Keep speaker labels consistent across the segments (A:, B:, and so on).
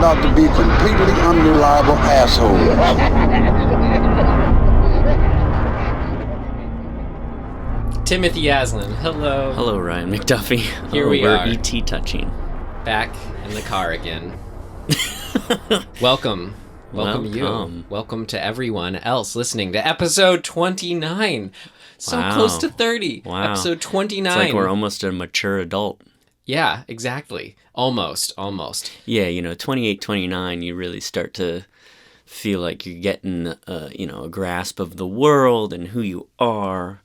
A: out to be completely unreliable assholes.
B: Timothy Aslan, hello.
C: Hello, Ryan McDuffie.
B: Here we
C: we're
B: are.
C: E.T. touching.
B: Back in the car again. Welcome. Welcome you. Welcome to everyone else listening to episode 29. So
C: Wow.
B: close to 30.
C: Wow.
B: Episode 29.
C: It's like we're almost a mature adult.
B: Yeah, exactly. Almost.
C: Yeah, 28, 29, you really start to feel like you're getting, a grasp of the world and who you are.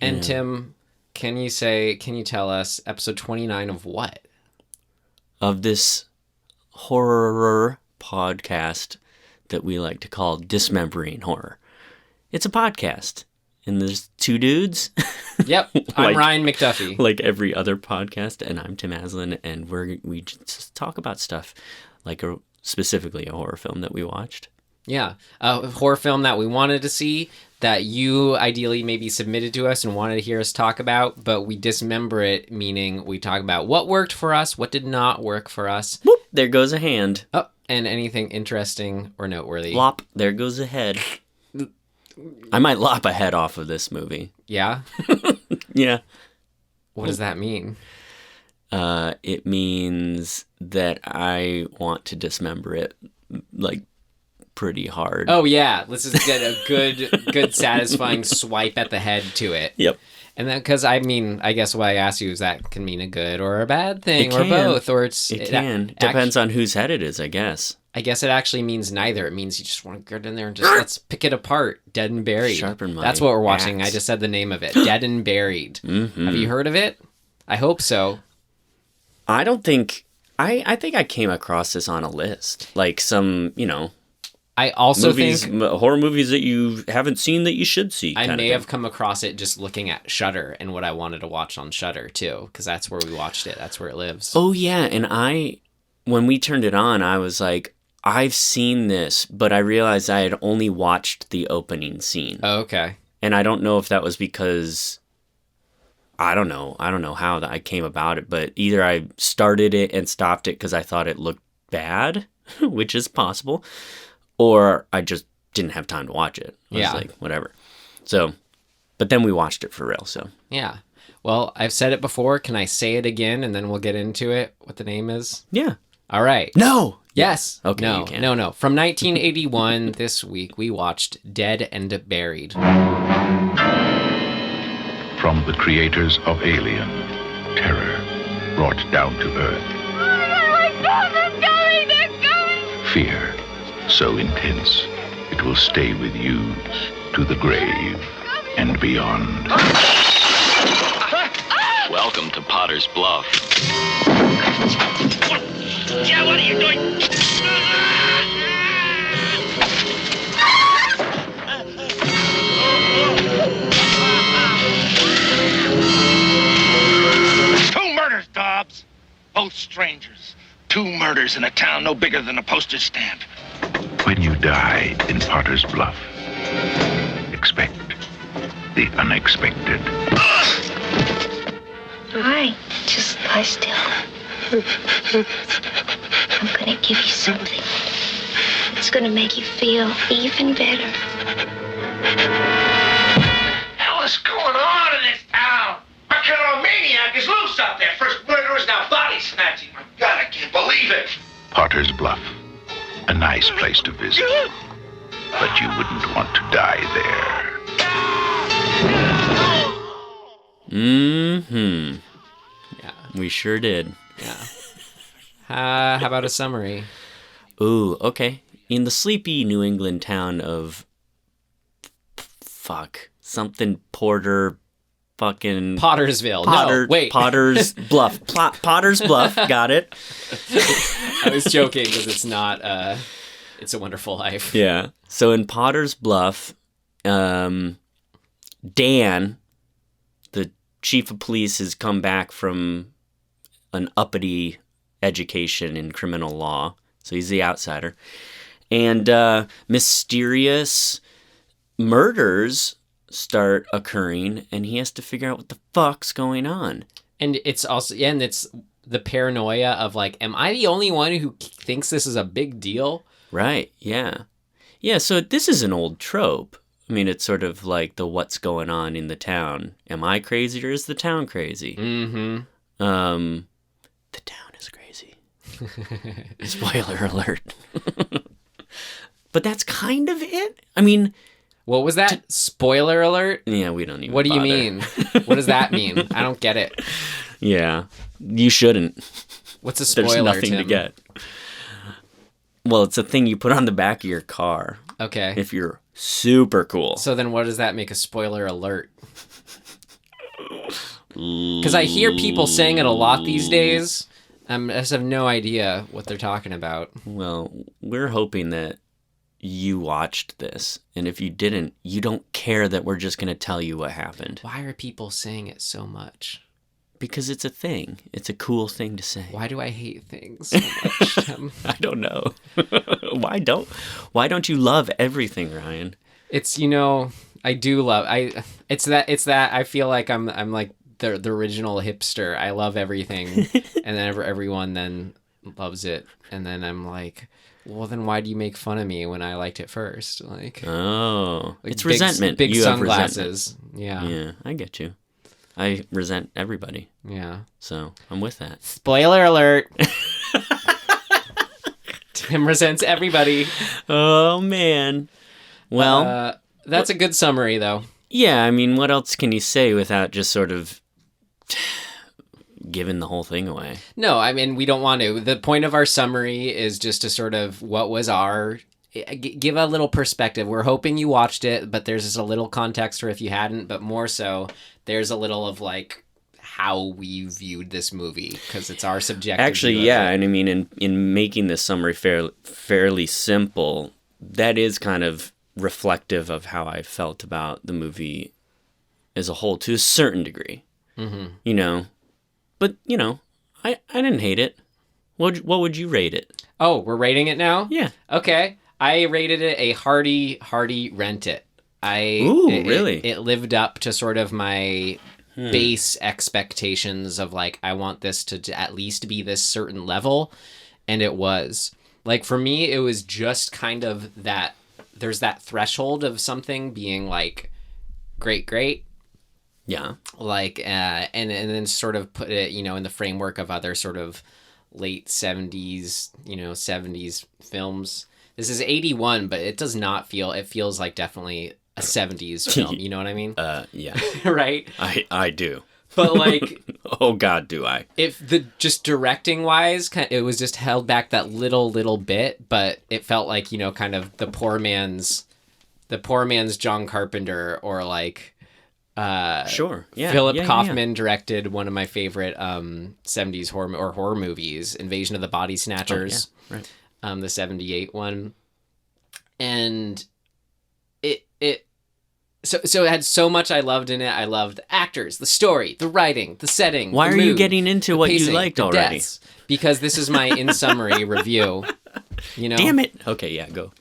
B: And Tim, can you tell us episode 29 of what?
C: Of this horror podcast that we like to call Dismembering Horror. It's a podcast, and there's two dudes.
B: Yep, I'm Ryan McDuffie.
C: Like every other podcast, and I'm Tim Aslan, and we just talk about stuff, like specifically a horror film that we watched.
B: Yeah, a horror film that we wanted to see, that you ideally maybe submitted to us and wanted to hear us talk about, but we dismember it, meaning we talk about what worked for us, what did not work for us.
C: Whoop, there goes a hand.
B: Oh, and anything interesting or noteworthy.
C: Lop, there goes a head. I might lop a head off of this movie.
B: Yeah?
C: Yeah.
B: What does that mean?
C: It means that I want to dismember it, like, pretty hard.
B: Oh, yeah. Let's just get a good satisfying swipe at the head to it.
C: Yep.
B: And then, because I guess what I asked you is that can mean a good or a bad thing,
C: or
B: both, or
C: it can. Depends on whose head it is, I guess.
B: I guess it actually means neither. It means you just want to get in there and just let's pick it apart, Dead and Buried.
C: Sharpen my
B: That's what we're watching.
C: axe.
B: I just said the name of it, Dead and Buried.
C: Mm-hmm.
B: Have you heard of it? I hope so.
C: I don't think. I think I came across this on a list, like some,
B: I also
C: movies,
B: think
C: horror movies that you haven't seen that you should see.
B: I may have come across it just looking at Shudder and what I wanted to watch on Shudder too, because that's where we watched it. That's where it lives.
C: Oh yeah, and when we turned it on, I was like, I've seen this, but I realized I had only watched the opening scene.
B: Oh, okay.
C: And I don't know if that was because I don't know how that I came about it, but either I started it and stopped it because I thought it looked bad, which is possible, or I just didn't have time to watch it. I was like, whatever. So, but then we watched it for real, so.
B: Yeah. Well, I've said it before. Can I say it again and then we'll get into it, what the name is?
C: Yeah.
B: All right.
C: No!
B: Yes.
C: Okay,
B: no,
C: you can.
B: no. From 1981, this week, we watched Dead and Buried.
D: From the creators of Alien, terror brought down to Earth.
E: They're coming!
D: Fear so intense it will stay with you to the grave and beyond.
F: Welcome to Potter's Bluff.
E: Yeah, what are you doing?
G: Two murders, Dobbs. Both strangers. Two murders in a town no bigger than a postage stamp.
D: When you die in Potter's Bluff, expect the unexpected.
H: Alright, just lie still. I'm gonna give you something. It's gonna make you feel even better.
G: Hell is going on in this town? A killer maniac is loose out there. First murderers, now body snatching. My God, I can't believe it.
D: Potter's Bluff, a nice place to visit, but you wouldn't want to die there.
C: Mm-hmm.
B: Yeah.
C: We sure did.
B: Yeah. How about a summary?
C: Ooh, okay. In the sleepy New England town of something Porter fucking
B: Pottersville.
C: Potter,
B: No, wait.
C: Potter's Bluff. Potter's Bluff. Got it.
B: I was joking because it's not It's a Wonderful Life.
C: Yeah. So in Potter's Bluff, Dan, the chief of police, has come back from an uppity education in criminal law. So he's the outsider. And mysterious murders start occurring, and he has to figure out what the fuck's going on.
B: And it's also, and it's the paranoia of like, am I the only one who thinks this is a big deal?
C: Right. Yeah. Yeah. So this is an old trope. I mean, it's sort of like the what's going on in the town. Am I crazy or is the town crazy?
B: Mm-hmm.
C: The town is crazy. Spoiler alert. But that's kind of it. I mean,
B: What was that? Spoiler alert?
C: yeah, we don't even
B: What do you
C: bother.
B: mean? What does that mean? I don't get it.
C: Yeah, you shouldn't.
B: What's a spoiler,
C: There's nothing
B: Tim?
C: to get. Well, it's a thing you put on the back of your car
B: Okay.
C: if you're super cool.
B: So then what does that make a spoiler alert? Because I hear people saying it a lot these days. I just have no idea what they're talking about.
C: Well, we're hoping that you watched this, and if you didn't, you don't care that we're just going to tell you what happened.
B: Why are people saying it so much?
C: Because it's a thing. It's a cool thing to say.
B: Why do I hate things so much, Tim?
C: I don't know. Why don't you love everything, Ryan?
B: It's, I do love it's that I feel like I'm like the original hipster. I love everything and then everyone then loves it, and then I'm like, well, then why do you make fun of me when I liked it first? Like,
C: It's
B: big,
C: resentment.
B: Big
C: You have
B: sunglasses.
C: resentment.
B: Yeah.
C: Yeah, I get you. I resent everybody,
B: Yeah.
C: so I'm with that.
B: Spoiler alert. Tim resents everybody.
C: Oh man. Well,
B: That's a good summary, though.
C: yeah. I mean, what else can you say without just sort of giving the whole thing away?
B: No, I mean, we don't want to. The point of our summary is just to sort of what was our... give a little perspective. We're hoping you watched it, but there's just a little context for if you hadn't, but more so, there's a little of like how we viewed this movie, because it's our subjective
C: Actually,
B: view of
C: yeah.
B: it.
C: And I mean, in making this summary fairly simple, that is kind of reflective of how I felt about the movie as a whole, to a certain degree.
B: Mm-hmm.
C: But I didn't hate it. What would you rate it?
B: Oh, we're rating it now?
C: Yeah.
B: Okay. I rated it a hearty rent it.
C: Really?
B: It lived up to sort of my base expectations of like, I want this to at least be this certain level. And it was. Like, for me, it was just kind of that, there's that threshold of something being like great.
C: Yeah.
B: Like, and then sort of put it, in the framework of other sort of late 70s, 70s films. This is 81, but it does not feel, it feels like definitely a 70s film. You know what I mean?
C: Yeah.
B: Right?
C: I do.
B: But like,
C: Oh God, do I?
B: if just directing wise, it was just held back that little bit, but it felt like, kind of the poor man's John Carpenter, or like,
C: Sure. Yeah.
B: Philip
C: yeah,
B: Kaufman directed one of my favorite 70s horror movies, Invasion of the Body
C: Yeah.
B: Snatchers.
C: Oh, yeah. Right.
B: The 78 one. And so it had so much I loved in it. I loved the actors, the story, the writing, the setting.
C: Why
B: the
C: are you
B: mood,
C: getting into
B: the
C: what you
B: pacing,
C: liked
B: the
C: already?
B: deaths. Because this is my in summary review.
C: Damn it. Okay. Yeah. Go.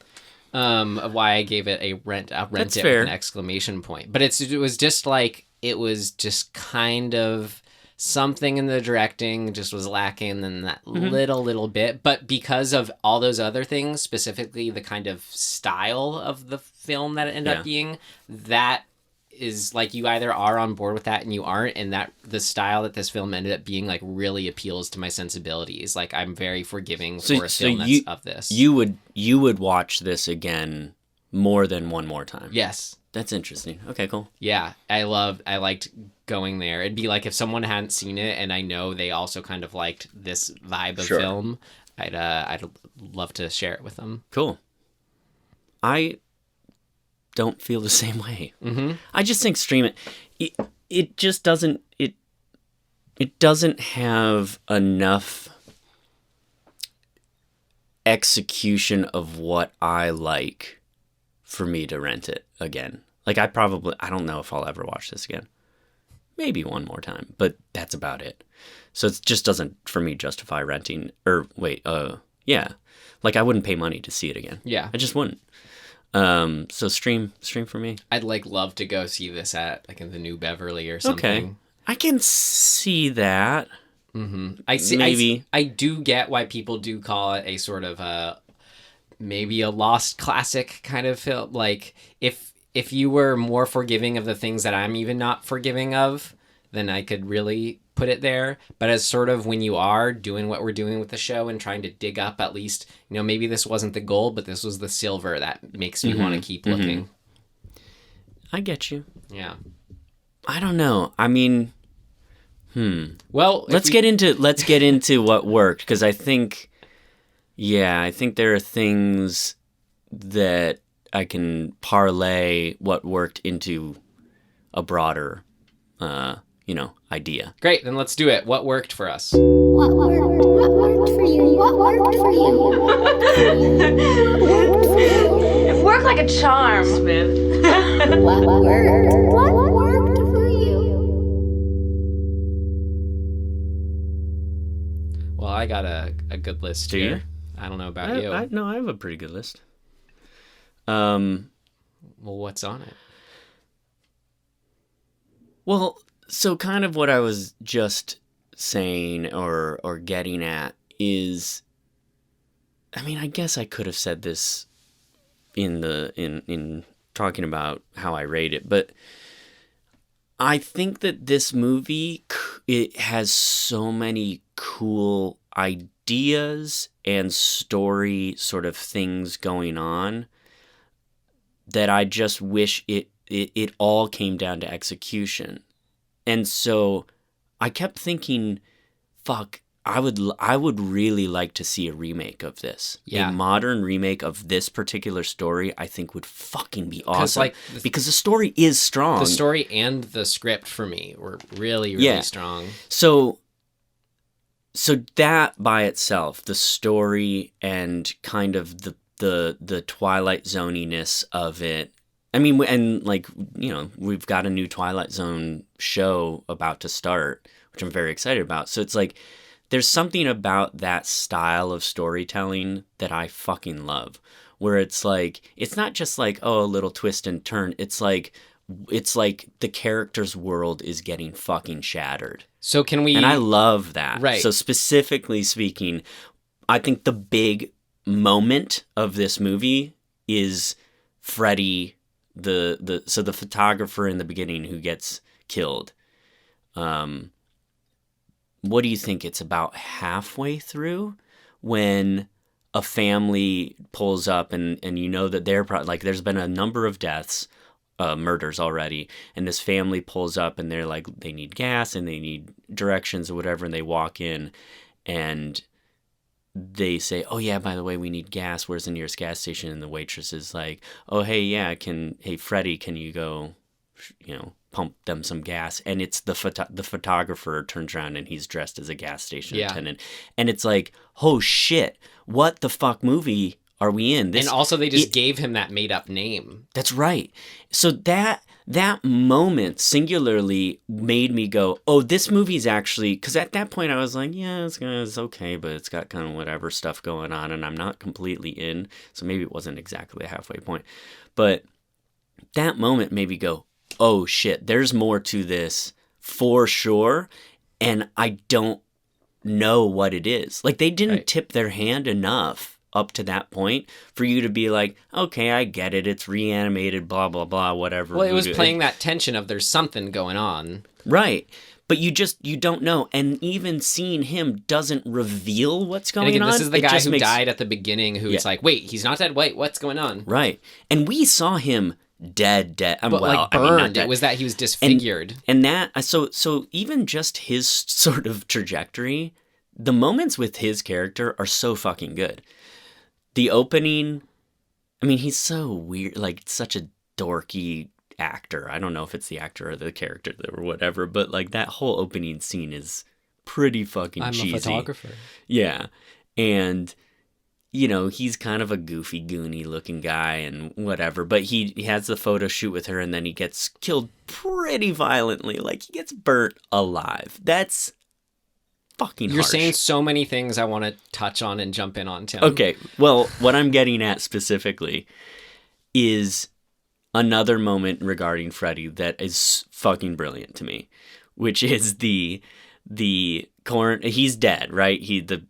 B: Of why I gave it a rent
C: That's
B: it
C: fair.
B: with an exclamation point. But it was just like, it was just kind of something in the directing just was lacking in that little bit. But because of all those other things, specifically the kind of style of the film that it ended up being, that is like, you either are on board with that and you aren't, and that the style that this film ended up being like really appeals to my sensibilities. Like, I'm very forgiving for a film that's of this.
C: You would watch this again more than one more time.
B: Yes.
C: That's interesting. Okay, cool.
B: Yeah, I liked going there. It'd be like if someone hadn't seen it and I know they also kind of liked this vibe of
C: Sure.
B: film, I'd love to share it with them.
C: Cool. I don't feel the same way.
B: Mm-hmm.
C: I just think streaming, it just doesn't, it doesn't have enough execution of what I like for me to rent it again. Like, I don't know if I'll ever watch this again. Maybe one more time, but that's about it. So it just doesn't, for me, justify renting, yeah. Like, I wouldn't pay money to see it again.
B: Yeah.
C: I just wouldn't. So stream for me.
B: I'd love to go see this at like in the New Beverly or something.
C: Okay. I can see that.
B: I see.
C: Maybe.
B: I do get why people do call it a sort of maybe a lost classic kind of film. Like if you were more forgiving of the things that I'm even not forgiving of, then I could really put it there. But as sort of when you are doing what we're doing with the show and trying to dig up at least, maybe this wasn't the gold, but this was the silver that makes me want to keep looking.
C: I get you.
B: Yeah.
C: I don't know. I mean,
B: Well,
C: let's get into what worked, because I think there are things that I can parlay what worked into a broader, idea.
B: Great, then let's do it. What worked for us?
H: What worked for you? What worked for you?
E: It worked like a charm, Smith.
H: What worked for you?
B: Well, I got a good list
C: Do
B: here.
C: you?
B: I don't know about you.
C: I have a pretty good list.
B: Well, what's on it?
C: Well, so kind of what I was just saying or getting at is, I mean, I guess I could have said this in talking about how I rate it, but I think that this movie, it has so many cool ideas and story sort of things going on that I just wish it all came down to execution. And so I kept thinking, fuck, I would really like to see a remake of this.
B: Yeah.
C: A modern remake of this particular story, I think would fucking be awesome. Because the story is strong.
B: The story and the script for me were really, really strong.
C: So that by itself, the story and kind of the Twilight Zoniness of it. I mean, and we've got a new Twilight Zone show about to start, which I'm very excited about. So it's like, there's something about that style of storytelling that I fucking love, where it's like, it's not just like, oh, a little twist and turn. It's like the character's world is getting fucking shattered.
B: So can we...
C: And I love that.
B: Right.
C: So specifically speaking, I think the big moment of this movie is Freddy, the photographer in the beginning who gets killed. What do you think? It's about halfway through when a family pulls up and that they're there's been a number of deaths, murders already, and this family pulls up and they're like, they need gas and they need directions or whatever, and they walk in and they say, oh yeah, by the way, we need gas, where's the nearest gas station? And the waitress is like, oh hey Freddie, can you go pump them some gas? And it's the photographer turns around and he's dressed as a gas station attendant, and it's like, oh shit, what the fuck movie are we in?
B: And also they just gave him that made up name.
C: That's right. So that moment singularly made me go, oh, this movie's actually, because at that point I was like, yeah, it's okay, but it's got kind of whatever stuff going on and I'm not completely in. So maybe it wasn't exactly a halfway point, but that moment made me go, oh shit, there's more to this for sure. And I don't know what it is. Like, they didn't tip their hand enough up to that point for you to be like, okay, I get it. It's reanimated, blah, blah, blah, whatever.
B: Well, it was playing that tension of there's something going on.
C: Right. But you don't know. And even seeing him doesn't reveal what's going on.
B: This is the guy who died at the beginning who it's like, wait, he's not dead. Wait, what's going on?
C: Right. And we saw him dead.
B: But burned. I mean, not dead. It was that he was disfigured.
C: And that, so even just his sort of trajectory, the moments with his character are so fucking good. The opening, I mean, he's so weird, like such a dorky actor. I don't know if it's the actor or the character or whatever, but like that whole opening scene is pretty fucking cheesy.
B: I'm a photographer.
C: Yeah. And, he's kind of a goofy, goony looking guy and whatever, but he has the photo shoot with her and then he gets killed pretty violently. Like, he gets burnt alive. That's fucking
B: You're
C: harsh.
B: saying so many things I want to touch on and jump in on, Tim.
C: Okay, well, what I'm getting at specifically is another moment regarding Freddy that is fucking brilliant to me, which is the he's dead, right?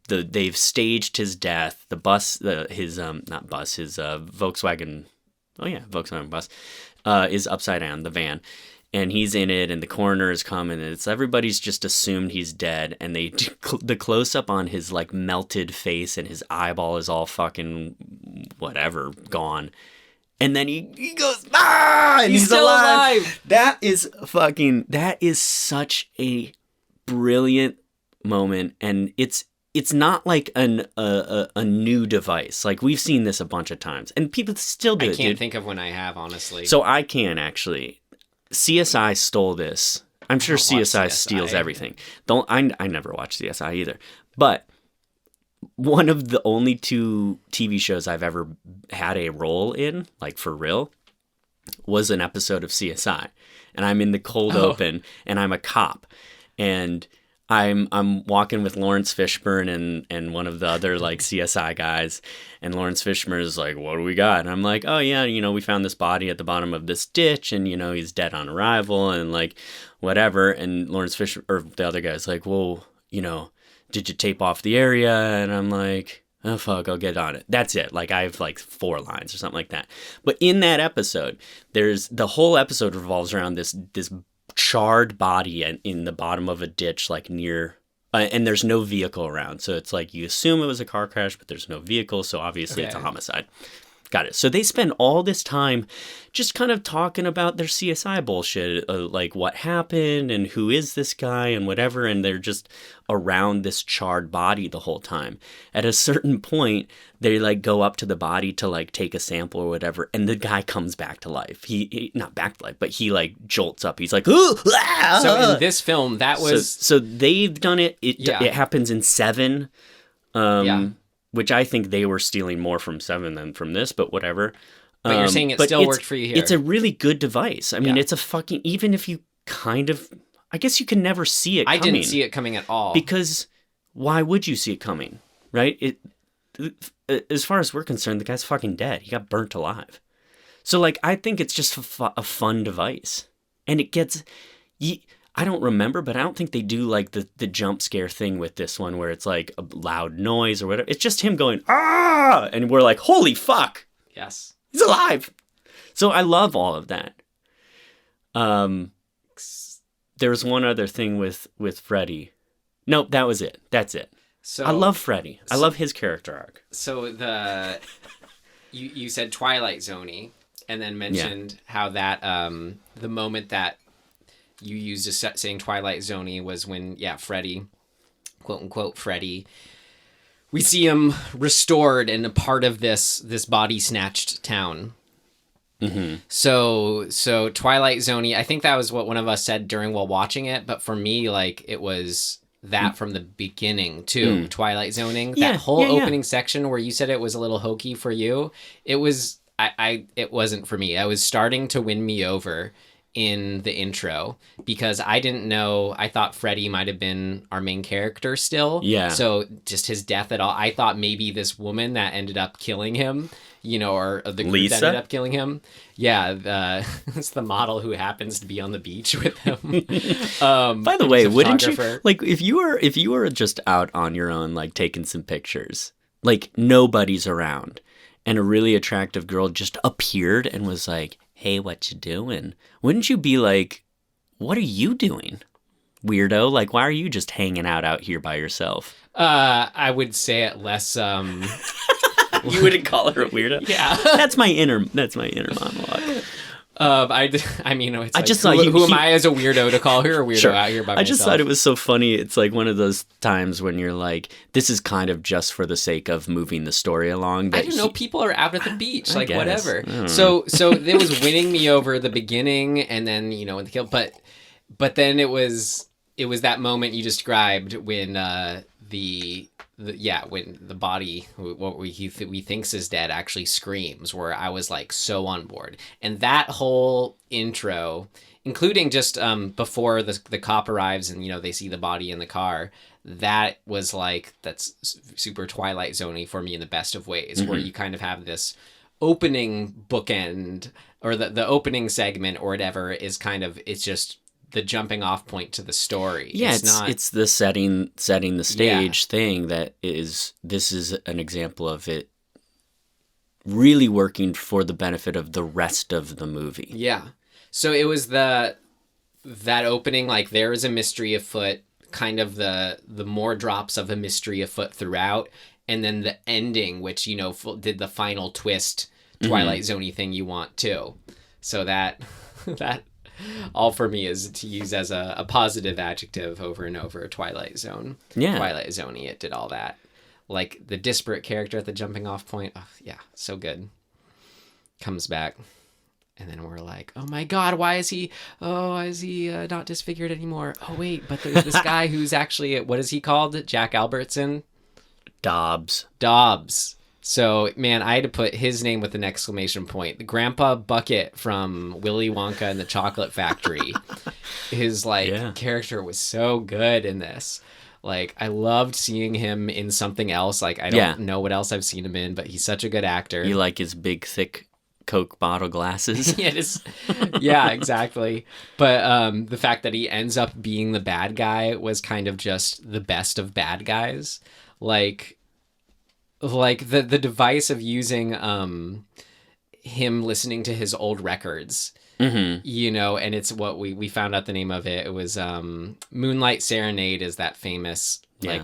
C: They've staged his death. The bus, his Volkswagen, Volkswagen bus, is upside down, the van, and he's in it, and the coroner is coming, and everybody's just assumed he's dead, and the close up on his like melted face, and his eyeball is all fucking whatever gone. And then he goes, and he's
B: still alive.
C: That is such a brilliant moment. And it's not like a new device. Like, we've seen this a bunch of times, and people still do it.
B: I can't think of when I have, honestly.
C: So I can, actually. CSI stole this. I'm sure CSI steals everything. I never watched CSI either. But one of the only 2 TV shows I've ever had a role in, like for real, was an episode of CSI. And I'm in the cold open, and I'm a cop. And I'm walking with Lawrence Fishburne and one of the other like CSI guys. And Lawrence Fishburne is like, "What do we got?" And I'm like, "Oh yeah, we found this body at the bottom of this ditch, and he's dead on arrival, and like whatever." And Lawrence Fishburne, or the other guy's like, "Well, did you tape off the area?" And I'm like, "Oh fuck, I'll get on it." That's it. Like, I have like 4 lines or something like that. But in that episode, the whole episode revolves around this charred body in the bottom of a ditch, like near, and there's no vehicle around. So it's like, you assume it was a car crash, but there's no vehicle. So obviously It's a homicide. Got it. So they spend all this time just kind of talking about their CSI bullshit, like what happened and who is this guy and whatever, and they're just around this charred body the whole time. At a certain point, they like go up to the body to like take a sample or whatever, and the guy comes back to life. He not back to life, but he like jolts up. He's like, "Ooh!"
B: So in this film, that was
C: so they've done it. It happens in 7. Which I think they were stealing more from 7 than from this, but whatever.
B: But you're saying it still worked for you here.
C: It's a really good device. I mean, it's a fucking, even if you kind of, I guess you can never see it coming.
B: I didn't see it coming at all.
C: Because why would you see it coming, right? As far as we're concerned, the guy's fucking dead. He got burnt alive. So, like, I think it's just a fun device. And it gets... I don't remember, but I don't think they do like the jump scare thing with this one where it's like a loud noise or whatever. It's just him going, "Ah!" And we're like, "Holy fuck!"
B: Yes.
C: He's alive! So I love all of that. There's one other thing with Freddy. Nope, that was it. That's it. So I love Freddy. I love his character arc.
B: So you said Twilight Zone-y, and then mentioned how that the moment that you used as saying Twilight Zone-y was when, Freddy, quote unquote Freddy, we see him restored and a part of this body snatched town.
C: Mm-hmm.
B: So Twilight Zone-y, I think that was what one of us said while watching it, but for me, like, it was that from the beginning too. Twilight Zoning, that whole opening section where you said it was a little hokey for you, it was it wasn't for me. I was starting to win me over in the intro because I didn't know. I thought Freddy might have been our main character still. Yeah. So just his death at all. I thought maybe this woman that ended up killing him, or the group
C: Lisa?
B: that ended up killing him. Yeah. It's the model who happens to be on the beach with him.
C: By the way, wouldn't you, like, if you were just out on your own, like taking some pictures, like nobody's around, and a really attractive girl just appeared and was like, "Hey, what you doing?" Wouldn't you be like, "What are you doing, weirdo? Like, why are you just hanging out here by yourself?"
B: I would say it less.
C: You wouldn't call her a weirdo?
B: Yeah.
C: That's my inner monologue.
B: I mean, it's
C: I
B: like,
C: just thought
B: who am I as a weirdo to call her a weirdo out here by myself?
C: I just thought it was so funny. It's like one of those times when you're like, this is kind of just for the sake of moving the story along.
B: I don't know. People are out at the beach, like
C: guess.
B: whatever. So it was winning me over at the beginning, and then in the kill. But then it was that moment you described when when the body, what we thinks is dead, actually screams, where I was like so on board. And that whole intro, including just before the cop arrives and they see the body in the car, that was like, that's super Twilight Zone-y for me in the best of ways, where you kind of have this opening bookend, or the opening segment or whatever is kind of, it's just the jumping off point to the story.
C: Yeah, it's the setting the stage thing this is an example of it really working for the benefit of the rest of the movie.
B: Yeah. So it was that opening, like there is a mystery afoot, kind of the more drops of a mystery afoot throughout, and then the ending, which, did the final twist, Twilight Zone-y thing you want too. So that all for me is to use as a positive adjective over and over. Twilight Zone.
C: Yeah.
B: Twilight Zone-y, it did all that. Like the disparate character at the jumping off point. Oh, yeah, so good. Comes back. And then we're like, oh my God, why is he not disfigured anymore? Oh wait, but there's this guy who's actually, what is he called? Jack Albertson?
C: Dobbs.
B: So, man, I had to put his name with an exclamation point. Grandpa Bucket from Willy Wonka and the Chocolate Factory. His, character was so good in this. Like, I loved seeing him in something else. Like, I don't know what else I've seen him in, but he's such a good actor.
C: You like his big, thick Coke bottle glasses?
B: Yeah, exactly. But the fact that he ends up being the bad guy was kind of just the best of bad guys. Like the device of using him listening to his old records, and it's what we found out the name of it. It was Moonlight Serenade is that famous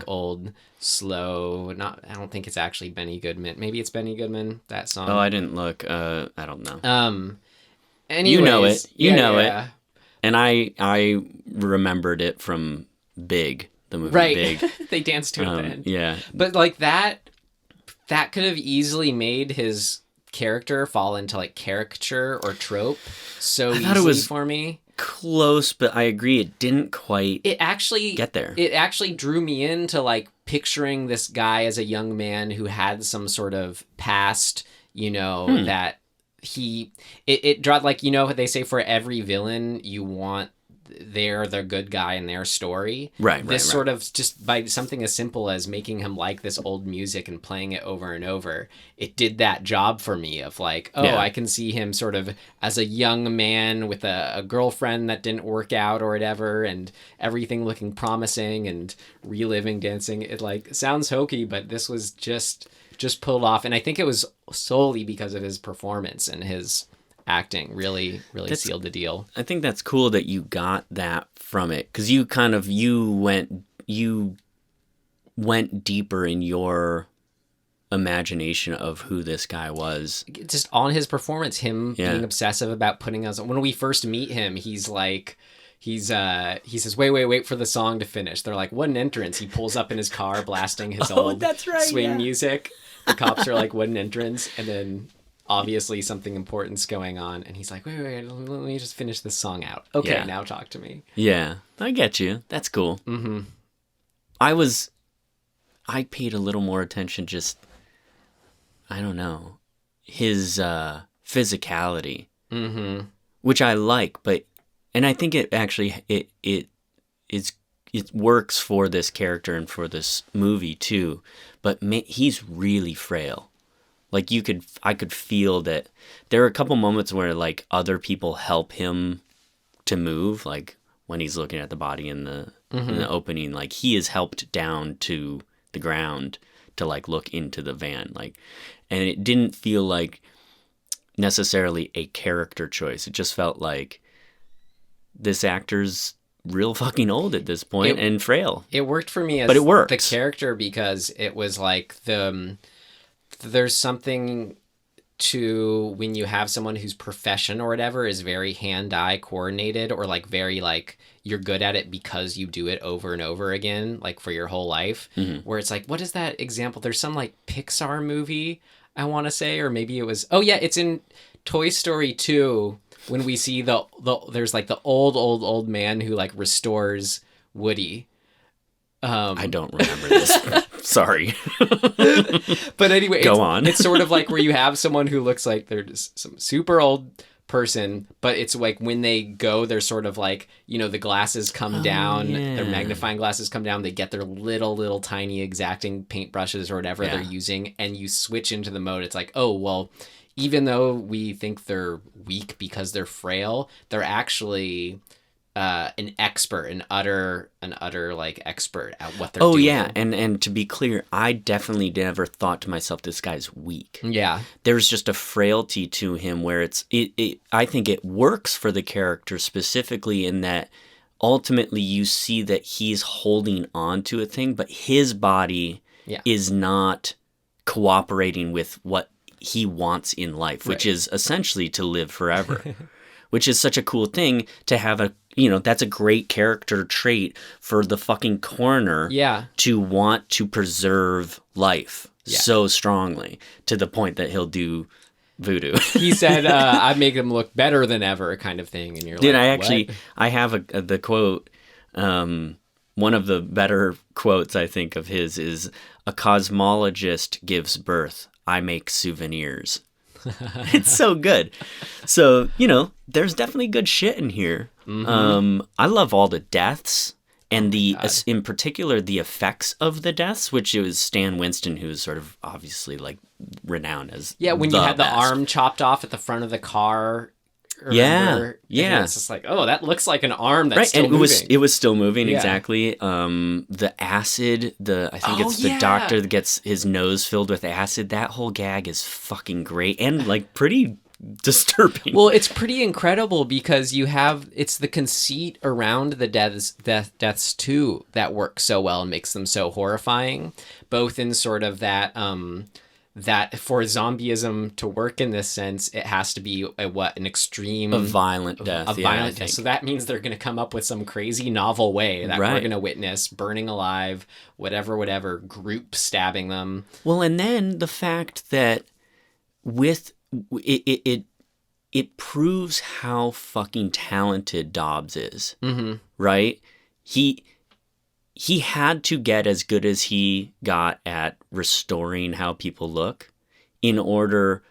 B: old slow, I don't think it's actually Benny Goodman. Maybe it's Benny Goodman, that song.
C: Oh, I didn't look. I don't know.
B: Anyways,
C: you know it. And I remembered it from Big, the movie Big.
B: They danced to it at the end.
C: Yeah.
B: But like that could have easily made his character fall into like caricature or trope so easily for me.
C: Close, but I agree it didn't quite get there.
B: It actually drew me into like picturing this guy as a young man who had some sort of past, that it draw, like, what they say, for every villain you want they're the good guy in their story.
C: Right.
B: This sort of, just by something as simple as making him like this old music and playing it over and over, it did that job for me of like, I can see him sort of as a young man with a girlfriend that didn't work out or whatever, and everything looking promising and reliving dancing. It like sounds hokey, but this was just pulled off. And I think it was solely because of his performance and his acting really sealed the deal.
C: I think that's cool that you got that from it, because you went deeper in your imagination of who this guy was.
B: Just on his performance, him being obsessive about putting us. When we first meet him, he's like, he says, wait for the song to finish. They're like, what an entrance. He pulls up in his car blasting his old swing music. The cops are like, what an entrance. And then obviously something important's going on, and he's like, wait, let me just finish this song out. Okay, now talk to me.
C: Yeah, I get you. That's cool.
B: Mm-hmm.
C: I paid a little more attention, just, I don't know, his physicality, which I like, and I think it actually, it works for this character and for this movie too, but he's really frail. Like I could feel that there are a couple moments where like other people help him to move, like when he's looking at the body in the opening, like he is helped down to the ground to like look into the van, like, and it didn't feel like necessarily a character choice. It just felt like this actor's real fucking old at this point and frail.
B: It worked for me as
C: but it works.
B: The character, because it was like there's something to when you have someone whose profession or whatever is very hand-eye coordinated, or like very like you're good at it because you do it over and over again, like for your whole life, where it's like, what is that example? There's some like Pixar movie, I want to say, or maybe it was, it's in Toy Story 2 when we see there's like the old man who like restores Woody.
C: I don't remember this. Sorry.
B: But anyway,
C: go on.
B: It's sort of like where you have someone who looks like they're just some super old person, but it's like when they go, they're sort of like, the glasses come down, their magnifying glasses come down, they get their little tiny exacting paintbrushes or whatever they're using, and you switch into the mode. It's like, even though we think they're weak because they're frail, they're actually an expert, an utter like expert at what they're
C: Oh
B: doing.
C: yeah, and to be clear, I definitely never thought to myself this guy's weak.
B: Yeah.
C: There's just a frailty to him where I think it works for the character specifically in that ultimately you see that he's holding on to a thing, but his body is not cooperating with what he wants in life, which is essentially to live forever, which is such a cool thing to have that's a great character trait for the fucking coroner to want to preserve life so strongly to the point that he'll do voodoo.
B: He said, I make them look better than ever kind of thing. And you're
C: Dude,
B: like,
C: I have the quote, one of the better quotes I think of his is, "A cosmologist gives birth. I make souvenirs." It's so good. So, there's definitely good shit in here. Mm-hmm. I love all the deaths and in particular, the effects of the deaths, which it was Stan Winston, who was sort of obviously like renowned as
B: when you had the arm chopped off at the front of the car. Remember?
C: Yeah.
B: It's just like, oh, that looks like an arm that's still
C: and
B: moving.
C: It was still moving, exactly. The acid, I think it's the doctor that gets his nose filled with acid. That whole gag is fucking great and like pretty disturbing.
B: Well, it's pretty incredible because it's the conceit around the deaths too that works so well and makes them so horrifying, both in sort of that for zombieism to work in this sense, it has to be an extreme...
C: A violent death.
B: Violent death. So that means they're going to come up with some crazy novel way that we're going to witness, burning alive, whatever, group stabbing them.
C: Well, and then the fact that it proves how fucking talented Dobbs is, right? He had to get as good as he got at restoring how people look in order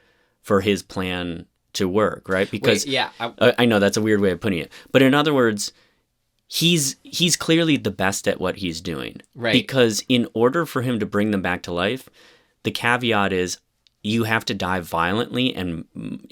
C: for his plan to work, right? Because I know that's a weird way of putting it, but in other words, he's clearly the best at what he's doing,
B: right?
C: Because in order for him to bring them back to life, the caveat is you have to die violently and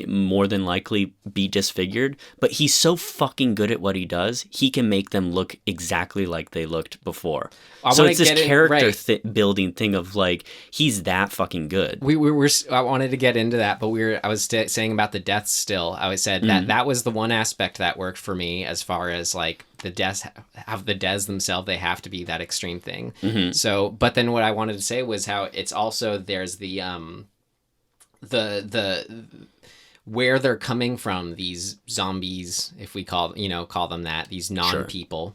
C: more than likely be disfigured. But he's so fucking good at what he does, he can make them look exactly like they looked before. So it's this character building thing of like, he's that fucking good.
B: I wanted to get into that, but I was saying about the deaths still. I said that was the one aspect that worked for me as far as like the deaths themselves, they have to be that extreme thing. Mm-hmm. So, but then what I wanted to say was how it's also, there's the where they're coming from, these zombies, if we call them that, these non-people.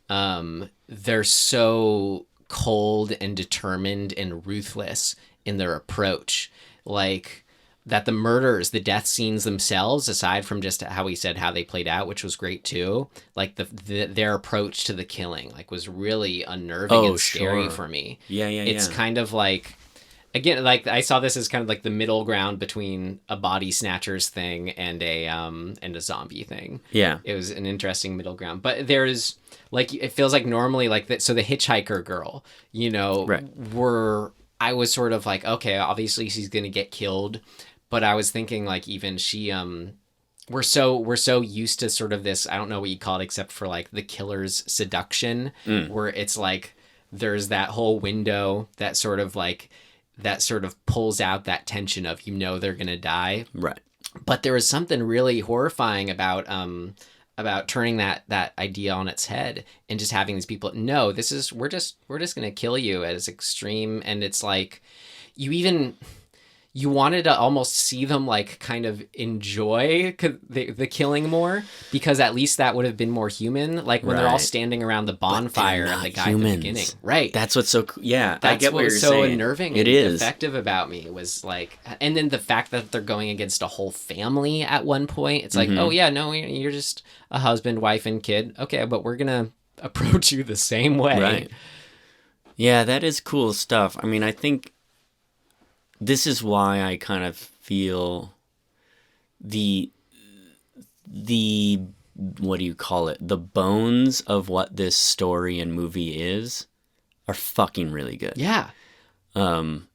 B: They're so cold and determined and ruthless in their approach, like that the death scenes themselves, aside from just how we said how they played out, which was great too, like their approach to the killing like was really unnerving and scary for me. It's kind of like, again, like I saw this as kind of like the middle ground between a body snatchers thing and a zombie thing. Yeah, it was an interesting middle ground. But there's like, it feels like normally like that. So the hitchhiker girl, I was sort of like, okay, obviously she's gonna get killed, but I was thinking like even she we're so used to sort of this, I don't know what you call it except for like the killer's seduction, where it's like there's that whole window that sort of pulls out that tension of, they're gonna die. Right. But there was something really horrifying about turning that idea on its head and just having these people, no, we're just gonna kill you as extreme. And it's like you wanted to almost see them like kind of enjoy the killing more, because at least that would have been more human. Like when they're all standing around the bonfire and the guy at the beginning. Right.
C: That's what's so cool. Yeah.
B: That's
C: I get what you're
B: so
C: saying.
B: unnerving and effective about me was like, and then the fact that they're going against a whole family at one point, it's like, oh yeah, no, you're just a husband, wife, and kid. Okay, but we're going to approach you the same way.
C: Right. Yeah, that is cool stuff. I mean, I think this is why I kind of feel the what do you call it? The bones of what this story and movie is are fucking really good.
B: Yeah.
C: And,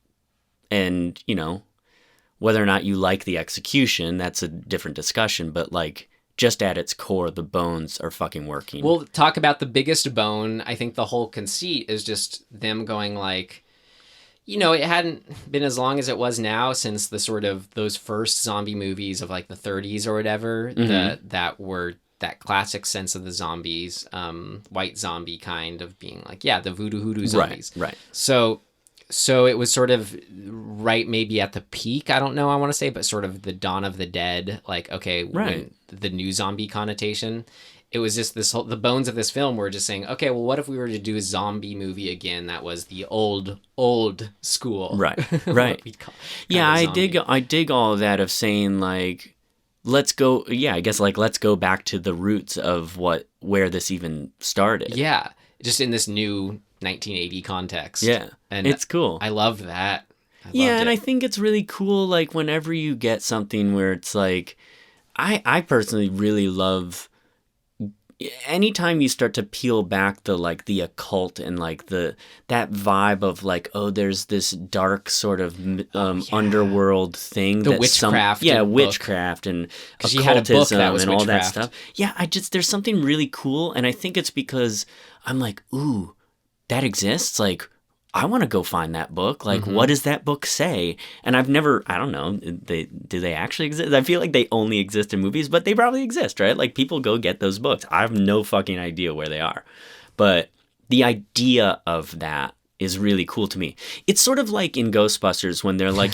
C: whether or not you like the execution, that's a different discussion, but like just at its core, the bones are fucking working.
B: We'll talk about the biggest bone. I think the whole conceit is just them going like, you know, it hadn't been as long as it was now since the sort of those first zombie movies of like the 30s or whatever, that were that classic sense of the zombies, white zombie kind of being like, yeah, the voodoo hoodoo zombies.
C: Right.
B: So it was sort of right maybe at the peak, I don't know, I want to say, but sort of the Dawn of the Dead, like, okay, when the new zombie connotation. It was just this whole, the bones of this film were just saying, okay, well, what if we were to do a zombie movie again that was the old school?
C: Right. Yeah, I dig all of that of saying like, let's go back to the roots of where this even started.
B: Yeah, just in this new 1980 context.
C: Yeah,
B: and
C: it's cool.
B: I love that.
C: I think it's really cool, like, whenever you get something where it's like, I personally really love anytime you start to peel back the occult and like that vibe of like, oh, there's this dark sort of underworld thing,
B: the witchcraft,
C: witchcraft and occultism and all that stuff. Yeah, there's something really cool, and I think it's because I'm like, ooh, that exists. Like, I want to go find that book. Like, what does that book say? And I've never, I don't know, do they actually exist? I feel like they only exist in movies, but they probably exist, right? Like, people go get those books. I have no fucking idea where they are. But the idea of that is really cool to me. It's sort of like in Ghostbusters when they're like,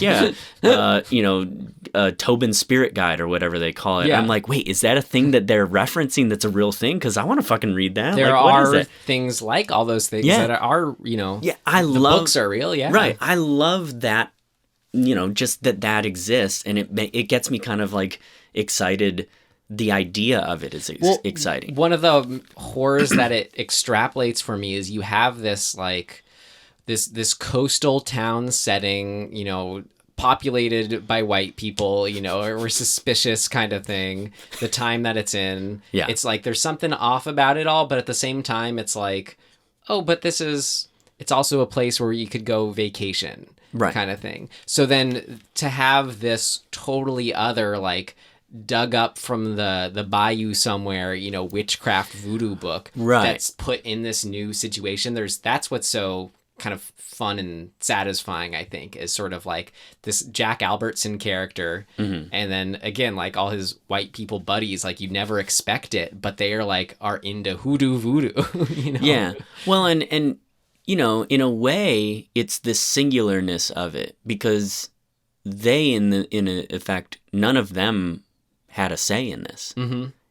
C: Tobin's Spirit Guide or whatever they call it. Yeah. I'm like, wait, is that a thing that they're referencing that's a real thing? Because I want to fucking read that.
B: There are things like all those things that are, books are real, yeah.
C: Right. I love that, just that exists, and it gets me kind of like excited. The idea of it is exciting.
B: One of the horrors that it extrapolates for me is you have this like this coastal town setting, populated by white people, or suspicious kind of thing. The time that it's in, it's like there's something off about it all, but at the same time, it's like, oh, but it's also a place where you could go vacation,
C: right,
B: kind of thing. So then to have this totally other like dug up from the bayou somewhere, witchcraft voodoo book that's put in this new situation. That's what's so kind of fun and satisfying, I think, is sort of like this Jack Albertson character, and then again, like all his white people buddies, like you never expect it, but they are into hoodoo voodoo.
C: Yeah, well, and in a way, it's the singularness of it, because they in effect, none of them had a say in this.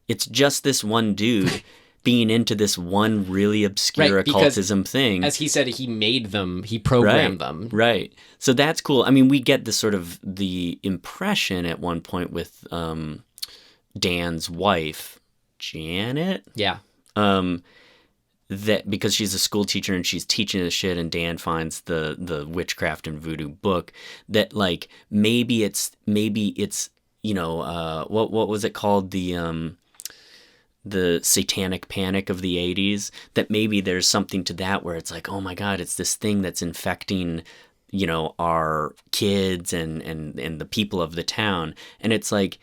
C: It's just this one dude being into this one really obscure occultism thing.
B: As he said, he made them, he programmed them.
C: Right. So that's cool. I mean, we get the sort of the impression at one point with Dan's wife, Janet.
B: Yeah.
C: That because she's a school teacher and she's teaching this shit, and Dan finds the witchcraft and voodoo book, that like maybe it's what was it called, the satanic panic of the 80s, that maybe there's something to that where it's like, oh my god, it's this thing that's infecting our kids and the people of the town. And it's like,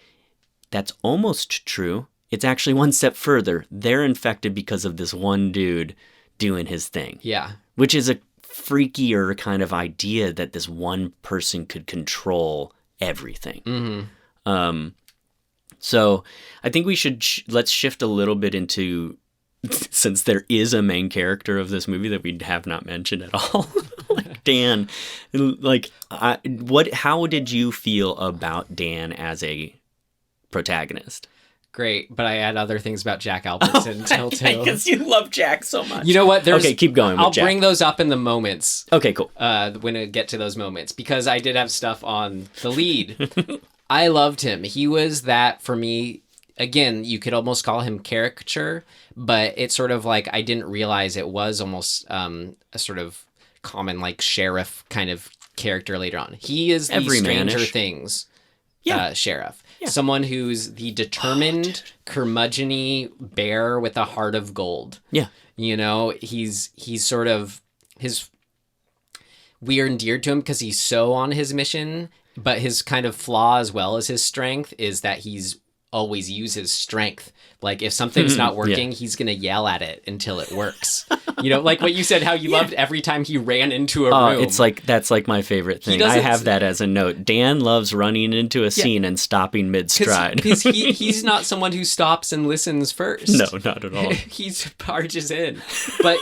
C: that's almost true. It's actually one step further. They're infected because of this one dude doing his thing.
B: Yeah.
C: Which is a freakier kind of idea, that this one person could control everything. So I think we should let's shift a little bit into, since there is a main character of this movie that we have not mentioned at all. Like Dan, like how did you feel about Dan as a protagonist?
B: Great, but I had other things about Jack Albertson too.
C: Because you love Jack so much.
B: You know what?
C: Okay, keep going.
B: I'll bring those up in the moments.
C: Okay, cool.
B: When I get to those moments, because I did have stuff on the lead. I loved him. He was that for me. Again, you could almost call him caricature, but it's sort of like I didn't realize it was almost a sort of common like sheriff kind of character later on. He is the Stranger Things sheriff. Yeah. Someone who's the determined, curmudgeon-y bear with a heart of gold.
C: Yeah.
B: He's sort of we are endeared to him because he's so on his mission, but his kind of flaw as well as his strength is that he's always use his strength. Like if something's not working, he's going to yell at it until it works. You know, like what you said, how you loved every time he ran into a room.
C: It's like, that's like my favorite thing. I have that as a note. Dan loves running into a scene and stopping mid-stride.
B: Because he's not someone who stops and listens first.
C: No, not at all.
B: He barges in. But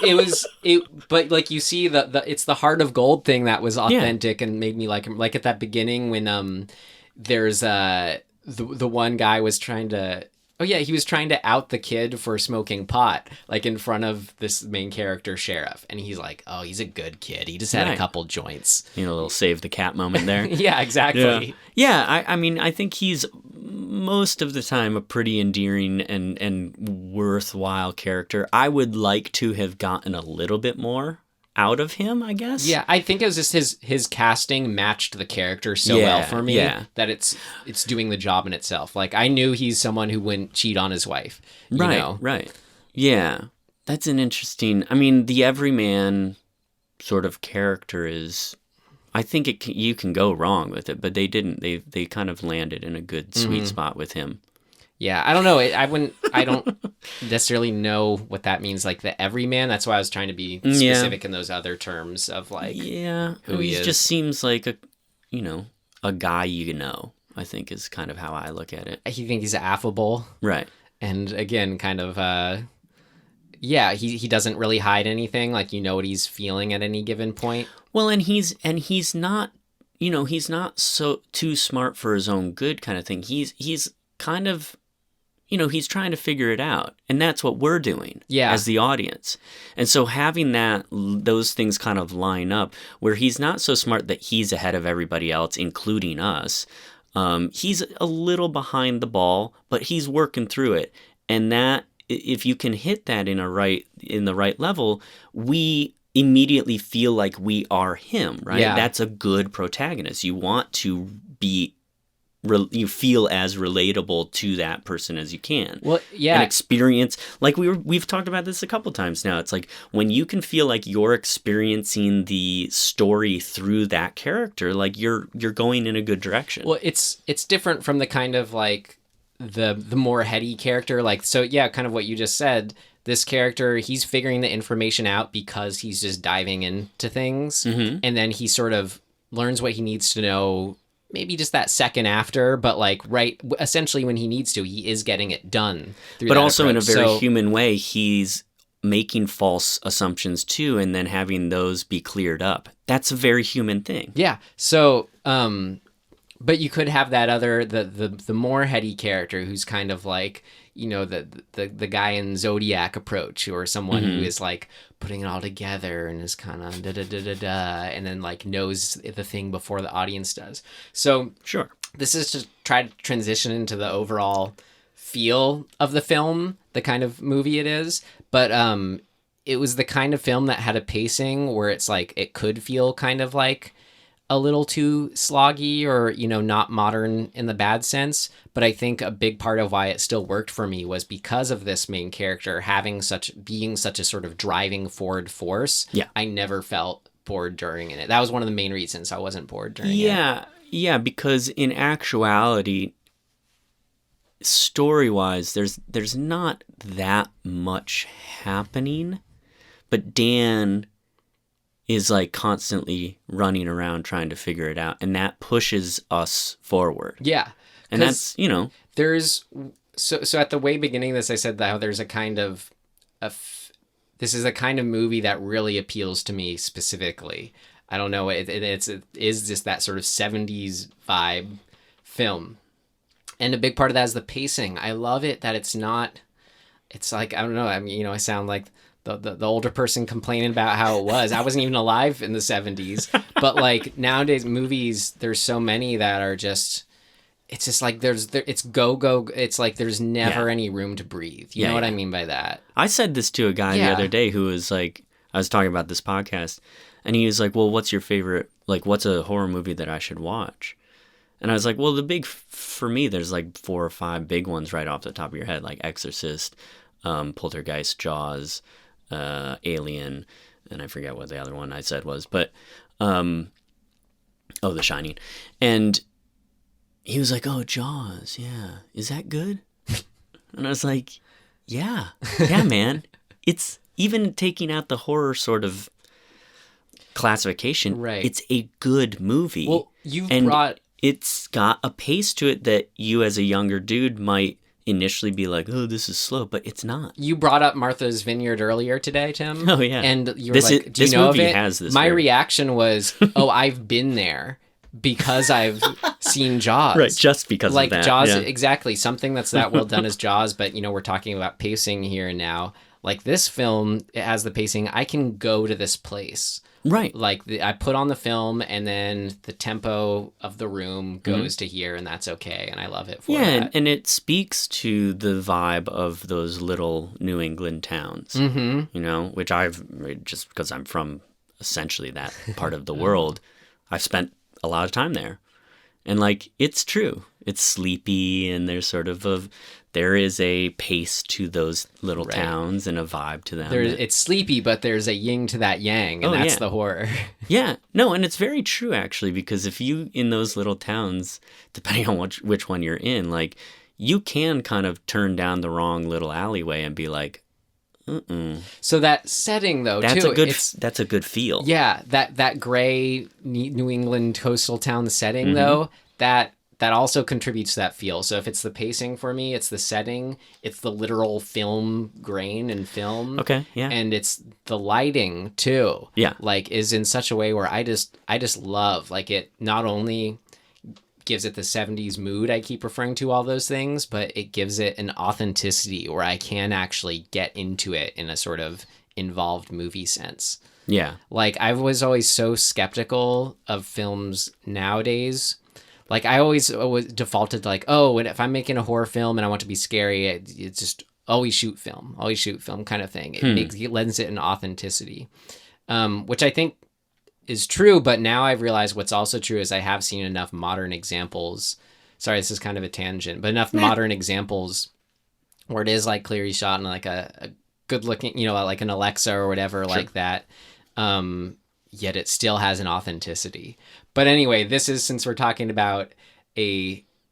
B: but like you see, it's the heart of gold thing that was authentic and made me like him. Like at that beginning when there's the one guy was trying to... Oh, yeah, he was trying to out the kid for smoking pot, like in front of this main character sheriff. And he's like, oh, he's a good kid. He just had a couple joints.
C: You know, a little save the cat moment there.
B: Yeah, exactly.
C: Yeah, I mean, I think he's most of the time a pretty endearing and worthwhile character. I would like to have gotten a little bit more out of him, I guess.
B: Yeah, I think it was just his casting matched the character so well for me that it's doing the job in itself. Like I knew he's someone who wouldn't cheat on his wife. You know?
C: Right. Yeah, that's an interesting. I mean, the everyman sort of character is. I think you can go wrong with it, but they didn't. They kind of landed in a good sweet spot with him.
B: Yeah, I don't know. I don't necessarily know what that means. Like the everyman. That's why I was trying to be specific in those other terms of like, who he is.
C: Just seems like a guy you know. I think is kind of how I look at it.
B: You think he's affable,
C: right?
B: And again, kind of, he doesn't really hide anything. Like you know what he's feeling at any given point.
C: Well, and he's not, he's not so too smart for his own good kind of thing. He's kind of. He's trying to figure it out, and that's what we're doing as the audience. And so having those things kind of line up where he's not so smart that he's ahead of everybody else, including us. He's a little behind the ball, but he's working through it. And that, if you can hit that in the right level, we immediately feel like we are him, right?
B: Yeah.
C: That's a good protagonist. You want to you feel as relatable to that person as you can.
B: Well, yeah.
C: And experience, like we've talked about this a couple times now. It's like when you can feel like you're experiencing the story through that character, like you're going in a good direction.
B: Well, it's different from the kind of like the more heady character. Like, so yeah, kind of what you just said. This character, he's figuring the information out because he's just diving into things. And then he sort of learns what he needs to know maybe just that second after, but like essentially when he needs to, he is getting it done.
C: But also in a very human way, he's making false assumptions too, and then having those be cleared up. That's a very human thing.
B: Yeah. So, but you could have that other, the more heady character who's kind of like, the guy in Zodiac approach, or someone who is like putting it all together and is kind of and then like knows the thing before the audience does. So
C: sure,
B: this is to try to transition into the overall feel of the film, the kind of movie it is. But it was the kind of film that had a pacing where it's like it could feel kind of like a little too sloggy or, not modern in the bad sense. But I think a big part of why it still worked for me was because of this main character being such a sort of driving forward force.
C: Yeah.
B: I never felt bored during it. That was one of the main reasons I wasn't bored during it.
C: Yeah, because in actuality, story-wise, there's not that much happening, but Dan is like constantly running around trying to figure it out, and that pushes us forward.
B: Yeah.
C: And that's,
B: there's so at the way beginning of this, I said that there's a kind of this is a kind of movie that really appeals to me specifically. I don't know, it is just that sort of 70s vibe film. And a big part of that is the pacing. I love it that it's like, I don't know, I mean, I sound like the older person complaining about how it was. I wasn't even alive in the 70s. But like nowadays movies, there's so many that are just, it's just like it's go. It's like there's never any room to breathe. You know what I mean by that?
C: I said this to a guy the other day who was like, I was talking about this podcast, and he was like, well, what's your favorite, like, what's a horror movie that I should watch? And I was like, well, for me, there's like 4 or 5 big ones right off the top of your head, like Exorcist, Poltergeist, Jaws, Alien, and I forget what the other one I said was, but The Shining. And he was like, "Oh, Jaws, yeah, is that good?" And I was like, "Yeah, man. It's even taking out the horror sort of classification.
B: Right.
C: It's a good movie.
B: Well,
C: It's got a pace to it that you, as a younger dude, might initially be like, "Oh, this is slow," but it's not.
B: You brought up Martha's Vineyard earlier today, Tim.
C: Oh yeah,
B: and you were like, "Do you
C: this
B: know
C: movie
B: of it?"
C: has this.
B: My reaction was, "Oh, I've been there." Because I've seen Jaws.
C: Right, just because
B: like
C: of that.
B: Jaws,
C: yeah.
B: exactly. Something that's that well done as Jaws, but we're talking about pacing here and now. Like this film, it has the pacing. I can go to this place.
C: Right.
B: Like I put on the film and then the tempo of the room goes to here and that's okay. And I love it for that.
C: And it speaks to the vibe of those little New England towns, which just because I'm from essentially that part of the world, I've spent a lot of time there. And like, it's true. It's sleepy and there's there is a pace to those little towns and a vibe to them.
B: It's sleepy, but there's a yin to that yang, and that's the horror.
C: Yeah. No, and it's very true, actually, because if you, in those little towns, depending on which one you're in, like, you can kind of turn down the wrong little alleyway and be like,
B: So that setting, though,
C: that's a good feel.
B: Yeah, that gray New England coastal town setting, though, that also contributes to that feel. So if it's the pacing for me, it's the setting, it's the literal film grain and film.
C: Okay, yeah.
B: And it's the lighting too.
C: Yeah.
B: Like is in such a way where I just love, like, it not only gives it the 70s mood I keep referring to, all those things, but it gives it an authenticity where I can actually get into it in a sort of involved movie sense.
C: Yeah.
B: Like I was always so skeptical of films nowadays. Like, I always defaulted to, like, oh, and if I'm making a horror film and I want to be scary, it's just always shoot film kind of thing. It lends it an authenticity, which I think is true. But now I've realized what's also true is I have seen enough modern examples. Sorry, this is kind of a tangent, but enough modern examples where it is, like, clearly shot in, like, a good-looking, like an Alexa or whatever, like that. Yet it still has an authenticity. But anyway, this is, since we're talking about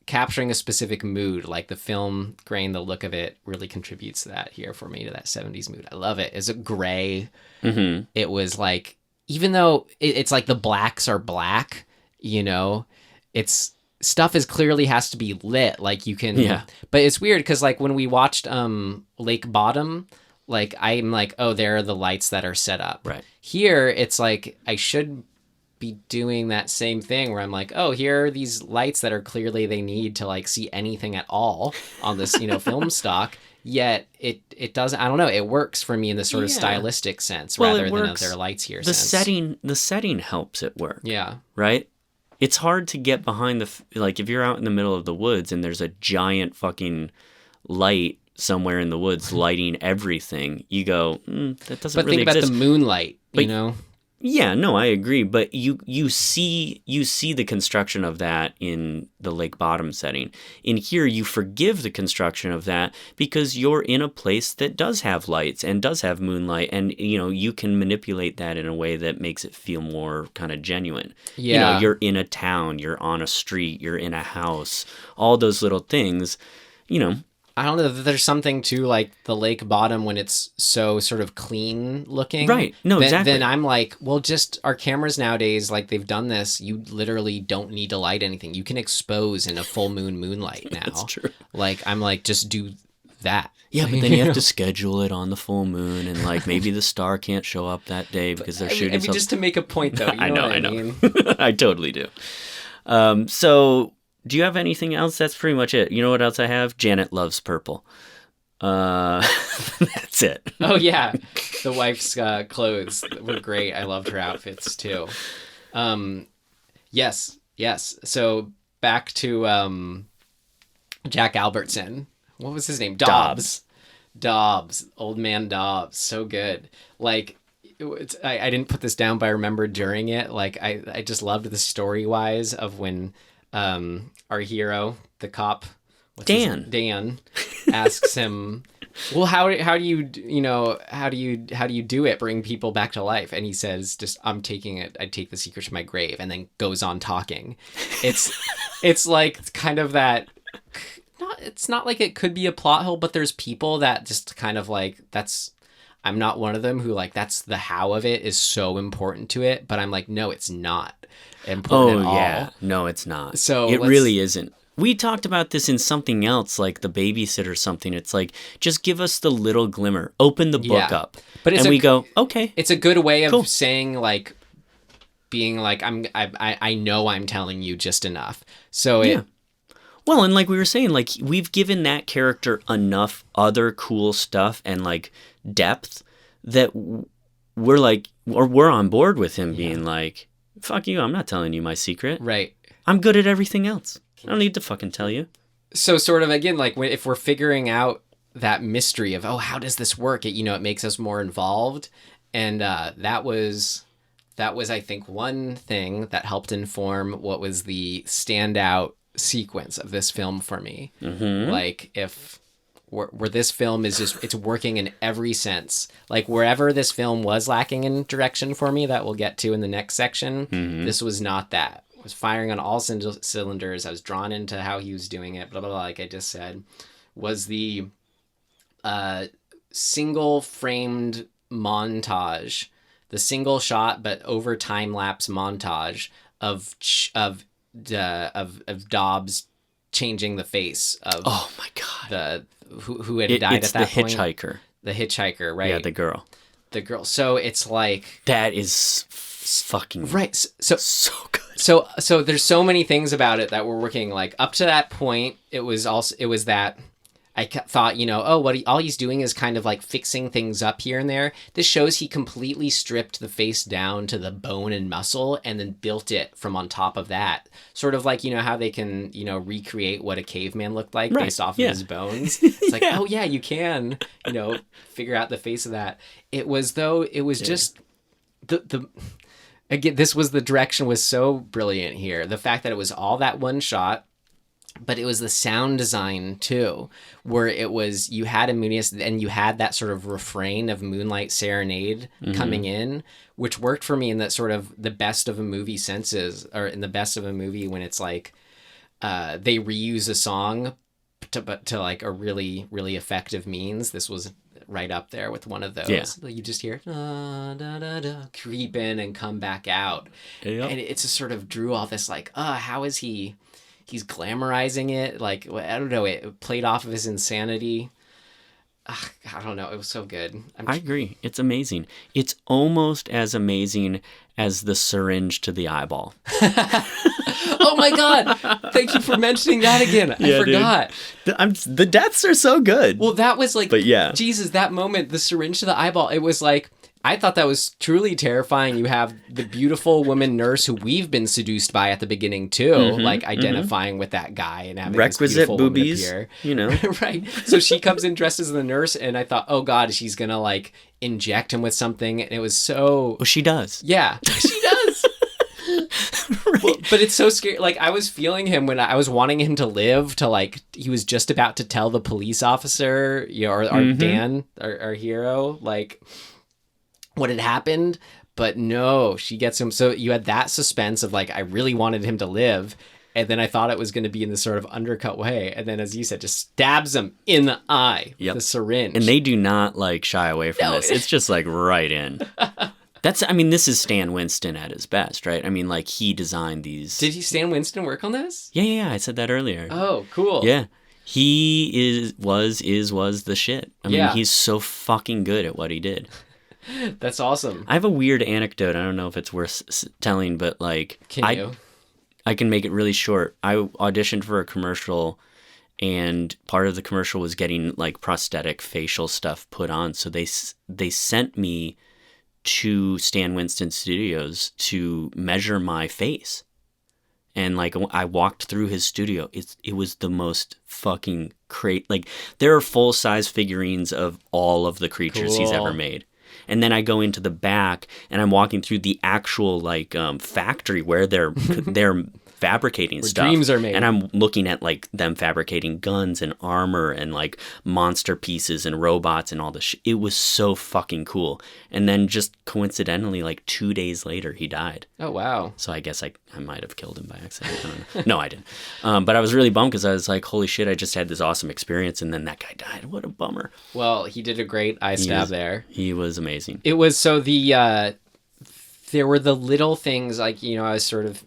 B: capturing a specific mood, like the film grain, the look of it really contributes to that here for me, to that 70s mood. I love it. Is it gray? Mm-hmm. It was like, even though it's like the blacks are black, it's stuff clearly has to be lit. Like you can, but it's weird because like when we watched Lake Bottom, like I'm like, oh, there are the lights that are set up.
C: Right. Here,
B: it's like I should be doing that same thing where I'm like, oh, here are these lights that are clearly they need to like see anything at all on this, film stock. Yet it doesn't. I don't know. It works for me in this sort of stylistic sense rather than there are lights here.
C: The setting helps it work.
B: Yeah.
C: Right. It's hard to get behind like if you're out in the middle of the woods and there's a giant fucking light somewhere in the woods lighting everything, you go, that doesn't really exist.
B: But think about the moonlight,
C: Yeah, no, I agree. But you see the construction of that in the Lake Bottom setting. In here, you forgive the construction of that because you're in a place that does have lights and does have moonlight, and you can manipulate that in a way that makes it feel more kind of genuine.
B: Yeah,
C: you're in a town, you're on a street, you're in a house, all those little things.
B: I don't know. There's something to like the Lake Bottom when it's so sort of clean looking.
C: Right. No, exactly.
B: Then I'm like, well, just our cameras nowadays, like they've done this. You literally don't need to light anything. You can expose in a full moonlight now.
C: That's true.
B: Like, I'm like, just do that.
C: Yeah, but then you have to schedule it on the full moon, and like maybe the star can't show up that day because they're shooting something.
B: Just to make a point, though.
C: I know. I totally do. So... do you have anything else? That's pretty much it. You know what else I have? Janet loves purple. That's it.
B: Oh, yeah. The wife's clothes were great. I loved her outfits, too. Yes. So back to Jack Albertson. What was his name? Dobbs. Old man Dobbs. So good. Like... I didn't put this down, but I remember during it, like, I just loved the story-wise of when... our hero, the cop, Dan, asks him, well, how do you do it? Bring people back to life? And he says, just, I take the secret to my grave, and then goes on talking. It's like kind of that, it's not like it could be a plot hole, but there's people that just kind of like, I'm not one of them who like, that's the how of it is so important to it. But I'm like, no, it's not important at all. Oh yeah.
C: No, it's not.
B: So
C: it really isn't. We talked about this in something else, like The Babysitter or something. It's like, just give us the little glimmer. Open the book up.
B: But
C: we go, okay.
B: It's a good way of saying, like, being like, I know I'm telling you just enough. So yeah.
C: Well, and like we were saying, like, we've given that character enough other cool stuff and, like, depth that we're like, or we're on board with him being like, fuck you, I'm not telling you my secret.
B: Right.
C: I'm good at everything else. I don't need to fucking tell you. So
B: sort of, again, like if we're figuring out that mystery of, how does this work? It makes us more involved. And that was, I think, one thing that helped inform what was the standout sequence of this film for me. Mm-hmm. Like where this film is just, it's working in every sense. Like wherever this film was lacking in direction for me, that we'll get to in the next section, this was not that. Was firing on all cylinders. I was drawn into how he was doing it, blah, blah, blah, like I just said. Was the single framed montage, the single shot but over time lapse montage of Dobbs changing the face of, oh my god, who had died at that point. The hitchhiker, right?
C: Yeah, the girl.
B: So it's like, that is
C: fucking
B: right. So good. So there's so many things about it that were working. Like up to that point, it was that I thought, all he's doing is kind of like fixing things up here and there. This shows he completely stripped the face down to the bone and muscle and then built it from on top of that. Sort of like, how they can, recreate what a caveman looked like based off of his bones. It's like, oh yeah, you can, figure out the face of that. It was just again, the direction was so brilliant here. The fact that it was all that one shot, but it was the sound design too, where it was, you had a moodiness and you had that sort of refrain of Moonlight Serenade coming in, which worked for me in that sort of the best of a movie senses, or in the best of a movie when it's like they reuse a song to like a really, really effective means. This was right up there with one of those. Yeah. You just hear da, da, da, da, creep in and come back out. Yep. And it just sort of drew all this like, how is he's glamorizing it? Like, I don't know, it played off of his insanity. I don't know, it was so good.
C: I agree. It's amazing. It's almost as amazing as the syringe to the eyeball.
B: Oh my god! Thank you for mentioning that again. I forgot.
C: The deaths are so good.
B: Well, that was like,
C: but yeah.
B: Jesus, that moment, the syringe to the eyeball, it was like, I thought that was truly terrifying. You have the beautiful woman nurse who we've been seduced by at the beginning too, like identifying with that guy and having
C: requisite boobies,
B: right. So she comes in dressed as the nurse, and I thought, oh god, she's gonna like inject him with something, and it was so.
C: Well, she does.
B: Yeah, she does. Right. Well, but it's so scary. Like, I was feeling him when I was wanting him to live. To like, he was just about to tell the police officer, or Dan, our hero, like, what had happened. But no, she gets him. So you had that suspense of like, I really wanted him to live, and then I thought it was going to be in this sort of undercut way, and then, as you said, just stabs him in the eye. Yep. The syringe.
C: And they do not like shy away from this. It's just like right in. This is Stan Winston at his best, right? I mean, like, he designed these.
B: Did Stan Winston work on this?
C: Yeah, I said that earlier.
B: Oh, cool.
C: Yeah. He was the shit. I mean, he's so fucking good at what he did.
B: That's awesome.
C: I have a weird anecdote. I don't know if it's worth telling, but like, I can make it really short. I auditioned for a commercial, and part of the commercial was getting like prosthetic facial stuff put on. So they sent me to Stan Winston Studios to measure my face. And like, I walked through his studio. It was the most fucking like, there are full-size figurines of all of the creatures he's ever made. And then I go into the back, and I'm walking through the actual like factory where they're fabricating
B: Where
C: stuff.
B: dreams are made.
C: And I'm looking at like them fabricating guns and armor and like monster pieces and robots and all this shit. It was so fucking cool. And then just coincidentally, like 2 days later, he died.
B: Oh, wow.
C: So I guess I might have killed him by accident. I don't know. No, I didn't. But I was really bummed because I was like, holy shit, I just had this awesome experience. And then that guy died. What a bummer.
B: Well, he did a great eye stab there.
C: He was amazing.
B: It was so there were the little things like, I was sort of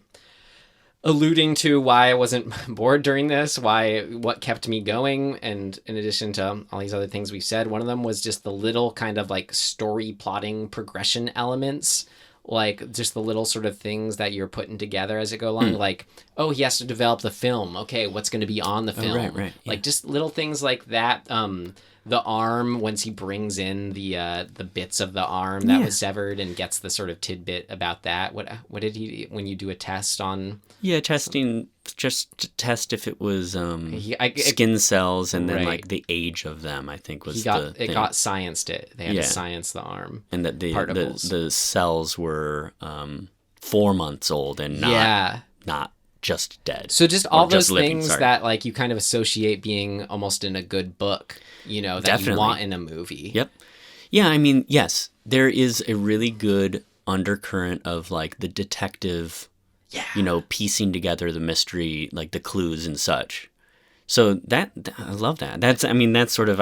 B: alluding to why I wasn't bored during this, what kept me going. And in addition to all these other things we said, one of them was just the little kind of like story plotting progression elements, like just the little sort of things that you're putting together as it go along. Like, oh, he has to develop the film. Okay, what's going to be on the film?
C: Right. Yeah.
B: Like just little things like that. The arm, once he brings in the bits of the arm that was severed and gets the sort of tidbit about that. What did he, when you do a test on? Yeah,
C: testing, just to test if it was skin cells and then like the age of them, I think was the thing.
B: It got scienced it. They had to science the arm.
C: And that
B: particles.
C: The cells were 4 months old and not just dead.
B: So just all those things that like you kind of associate being almost in a good book, that Definitely. You want in a movie.
C: Yep. Yeah, I mean, yes, there is a really good undercurrent of like the detective, piecing together the mystery, like the clues and such. So that I love that. That's sort of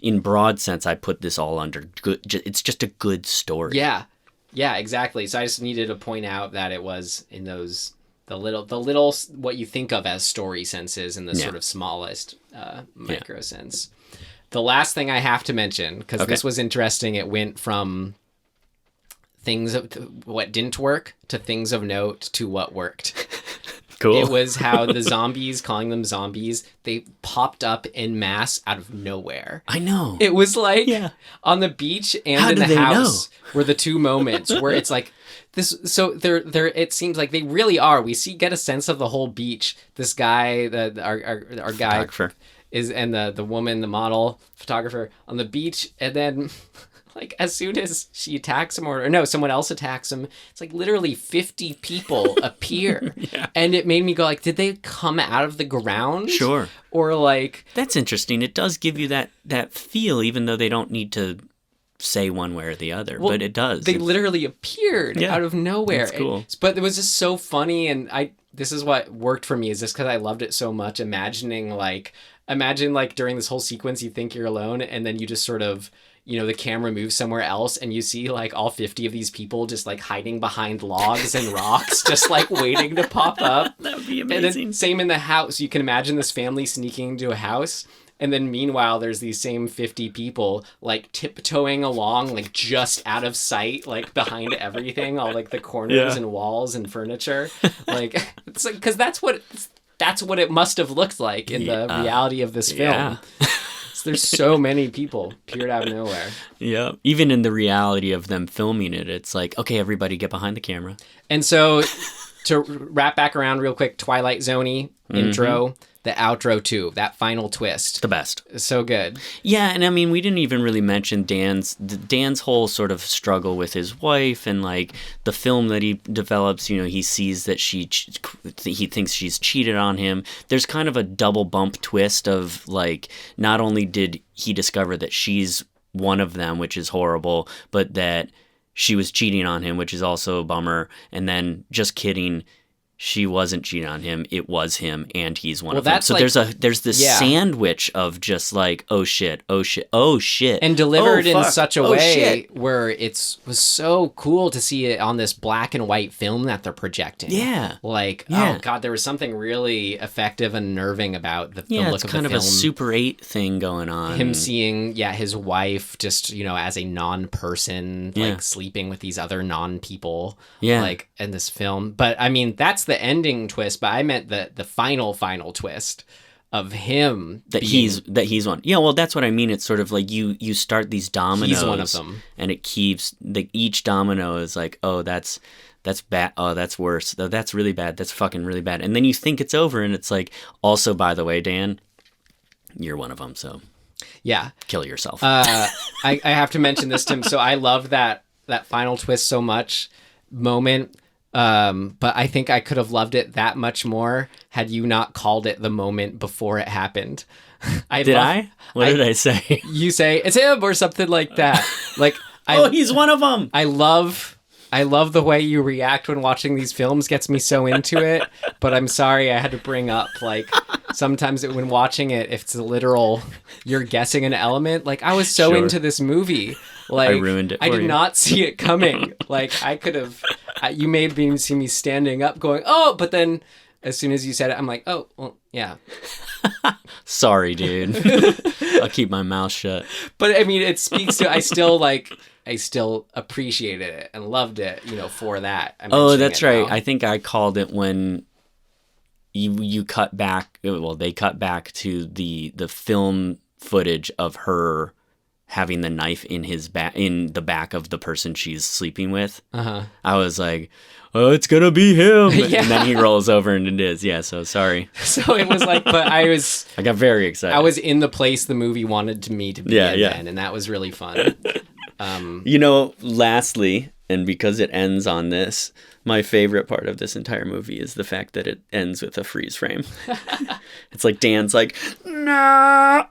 C: in broad sense, I put this all under good. It's just a good story.
B: Yeah, exactly. So I just needed to point out that it was in those. The little what you think of as story senses in the sort of smallest micro sense. The last thing I have to mention, because this was interesting, it went from things what didn't work to things of note to what worked.
C: Cool.
B: It was how the zombies, calling them zombies, they popped up en masse out of nowhere.
C: I know.
B: It was like on the beach and in the house were the two moments where it's like this. So they're it seems like they really are. We get a sense of the whole beach. This guy, our guy and the woman, the model photographer on the beach, and then like as soon as she attacks him or no, someone else attacks him, it's like literally 50 people appear. And it made me go like, did they come out of the ground?
C: Sure.
B: Or like...
C: That's interesting. It does give you that feel, even though they don't need to say one way or the other, but it does.
B: They literally appeared out of nowhere.
C: That's cool.
B: But it was just so funny, and this is what worked for me, is just because I loved it so much, imagine like during this whole sequence you think you're alone, and then you just sort of... the camera moves somewhere else and you see like all 50 of these people just like hiding behind logs and rocks, just like waiting to pop up.
C: That would be amazing.
B: And then same in the house. You can imagine this family sneaking into a house. And then meanwhile, there's these same 50 people like tiptoeing along, like just out of sight, like behind everything, all like the corners and walls and furniture. Like, it's like, cause that's what it must have looked like in the reality of this film.
C: Yeah.
B: There's so many people appeared out of nowhere.
C: Yeah. Even in the reality of them filming it, it's like, okay, everybody get behind the camera.
B: And so to wrap back around real quick, Twilight Zone-y intro, the outro too, that final twist.
C: The best.
B: So good.
C: Yeah, and I mean, we didn't even really mention Dan's whole sort of struggle with his wife, and like the film that he develops, he sees that he thinks she's cheated on him. There's kind of a double bump twist of like, not only did he discover that she's one of them, which is horrible, but that she was cheating on him, which is also a bummer. And then, just kidding, she wasn't cheating on him. It was him, and he's one of them. So like, there's this sandwich of just like, oh shit,
B: and delivered in such a way where was so cool to see it on this black and white film that they're projecting.
C: Yeah,
B: like oh god, there was something really effective and nerving about the look of the film.
C: It's kind of a Super 8 thing going on.
B: Him seeing his wife just as a non-person, like sleeping with these other non-people, like in this film. But I mean, that's the ending twist, but I meant the final twist of him
C: he's one. Yeah, well, that's what I mean. It's sort of like you start these dominoes.
B: He's one of them,
C: and it keeps each domino is like, oh, that's bad. Oh, that's worse. Oh, that's really bad. That's fucking really bad. And then you think it's over, and it's like, also, by the way, Dan, you're one of them. So kill yourself.
B: I have to mention this, Tim. So I love that final twist so much. Moment. But I think I could have loved it that much more had you not called it the moment before it happened.
C: What did I say?
B: You say, it's him or something like that. Like,
C: He's one of them.
B: I love the way you react when watching these films, gets me so into it. But I'm sorry I had to bring up, like, sometimes when watching it, if it's a literal, you're guessing an element. Like, I was so into this movie. Like,
C: I ruined it for
B: I did
C: you.
B: not see it coming. Like, I could have, you made me see me standing up going, oh, but then as soon as you said it, I'm like, oh, well, yeah.
C: Sorry, dude. I'll keep my mouth shut.
B: But I mean, it speaks to, I still appreciated it and loved it, for that.
C: Oh, that's right. I think I called it when you cut back. Well, they cut back to the film footage of her having the knife in the back of the person she's sleeping with.
B: Uh-huh.
C: I was like, oh, it's gonna be him.
B: Yeah.
C: And then he rolls over and it is. Yeah, so sorry.
B: So it was like, but I
C: got very excited.
B: I was in the place the movie wanted me to be in then, and that was really fun.
C: Lastly, and because it ends on this, my favorite part of this entire movie is the fact that it ends with a freeze frame. It's like Dan's like, no.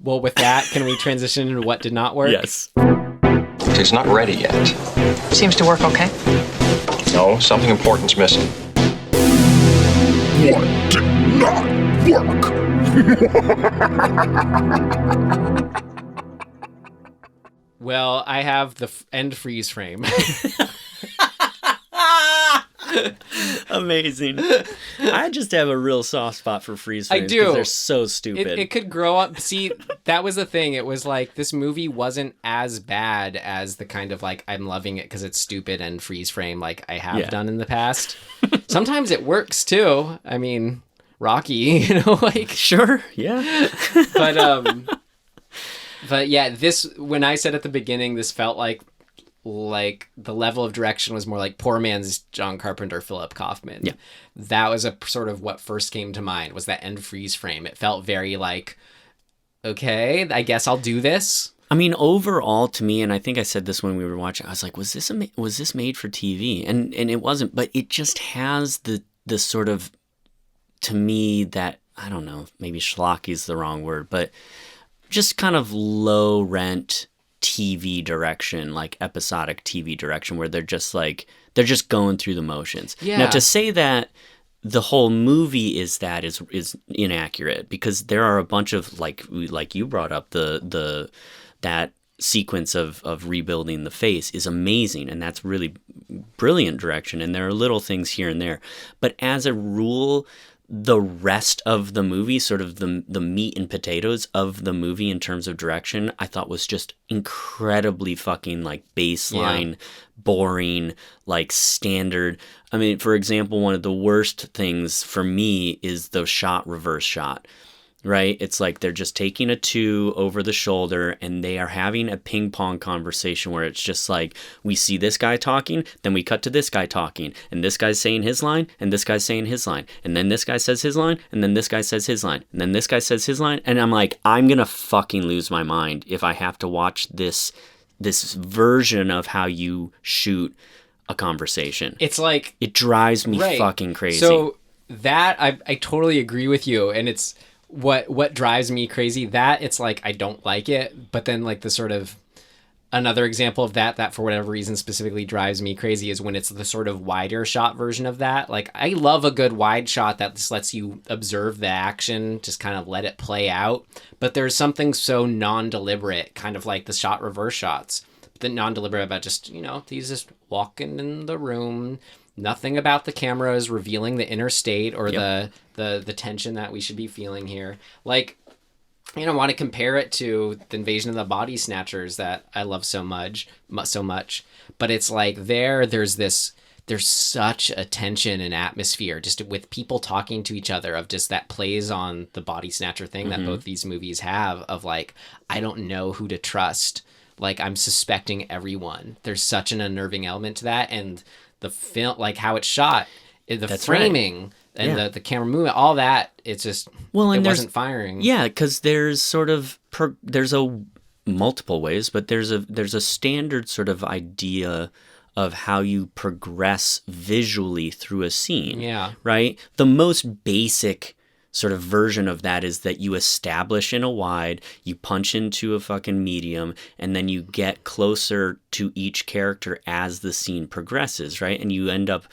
B: Well, with that, can we transition into what did not work?
C: Yes.
I: It's not ready yet.
E: Seems to work okay.
I: No, something important's missing.
A: What did not work?
B: Well, I have the end freeze frame.
C: Amazing. I just have a real soft spot for freeze frames.
B: I do.
C: They're so stupid.
B: It could grow up. See, that was the thing. It was like, this movie wasn't as bad as the kind of like, I'm loving it because it's stupid and freeze frame like I have done in the past. Sometimes it works too. I mean, Rocky, like.
C: Sure, yeah.
B: But yeah, when I said at the beginning, this felt like the level of direction was more like poor man's John Carpenter, Philip Kaufman.
C: Yeah.
B: That was a sort of what first came to mind, was that end freeze frame. It felt very like, okay, I guess I'll do this.
C: I mean, overall, to me, and I think I said this when we were watching, I was like, was this made for TV? And it wasn't, but it just has the sort of, to me, that, I don't know, maybe schlocky is the wrong word, but just kind of low rent TV direction, like episodic TV direction, where they're just going through the motions.
B: Yeah.
C: Now, to say that the whole movie is inaccurate, because there are a bunch of like you brought up, that sequence of rebuilding the face is amazing, and that's really brilliant direction, and there are little things here and there, but as a rule, the rest of the movie, sort of the meat and potatoes of the movie in terms of direction, I thought was just incredibly fucking like baseline, boring, like standard. I mean, for example, one of the worst things for me is the reverse shot. Right? It's like they're just taking a 2 over the shoulder and they are having a ping pong conversation where it's just like, we see this guy talking, then we cut to this guy talking, and this guy's saying his line, and this guy's saying his line, and then this guy says his line, and then this guy says his line, and then this guy says his line, and I'm like, I'm gonna fucking lose my mind if I have to watch this version of how you shoot a conversation.
B: It's like,
C: it drives me fucking crazy.
B: So that, I totally agree with you, and it's what drives me crazy, that it's like I don't like it, but then like the sort of another example of that for whatever reason specifically drives me crazy is when it's the sort of wider shot version of that. Like, I love a good wide shot that just lets you observe the action, just kind of let it play out, but there's something so non-deliberate, kind of like the shot reverse shots, the non-deliberate about just, he's just walking in the room. Nothing about the camera is revealing the inner state or the tension that we should be feeling here. Like, I want to compare it to the Invasion of the Body Snatchers that I love so much. But it's like there's such a tension and atmosphere just with people talking to each other, of just that plays on the Body Snatcher thing that both these movies have, of like, I don't know who to trust. Like, I'm suspecting everyone. There's such an unnerving element to that, and the film, like how it's shot, that's framing, right. And the camera movement, all that, it's just, it wasn't firing. Yeah,
C: because there's sort of, there's multiple ways, but there's a standard sort of idea of how you progress visually through a scene.
B: Yeah.
C: Right? The most basic sort of version of that is that you establish in a wide, you punch into a fucking medium, and then you get closer to each character as the scene progresses, right? And you end up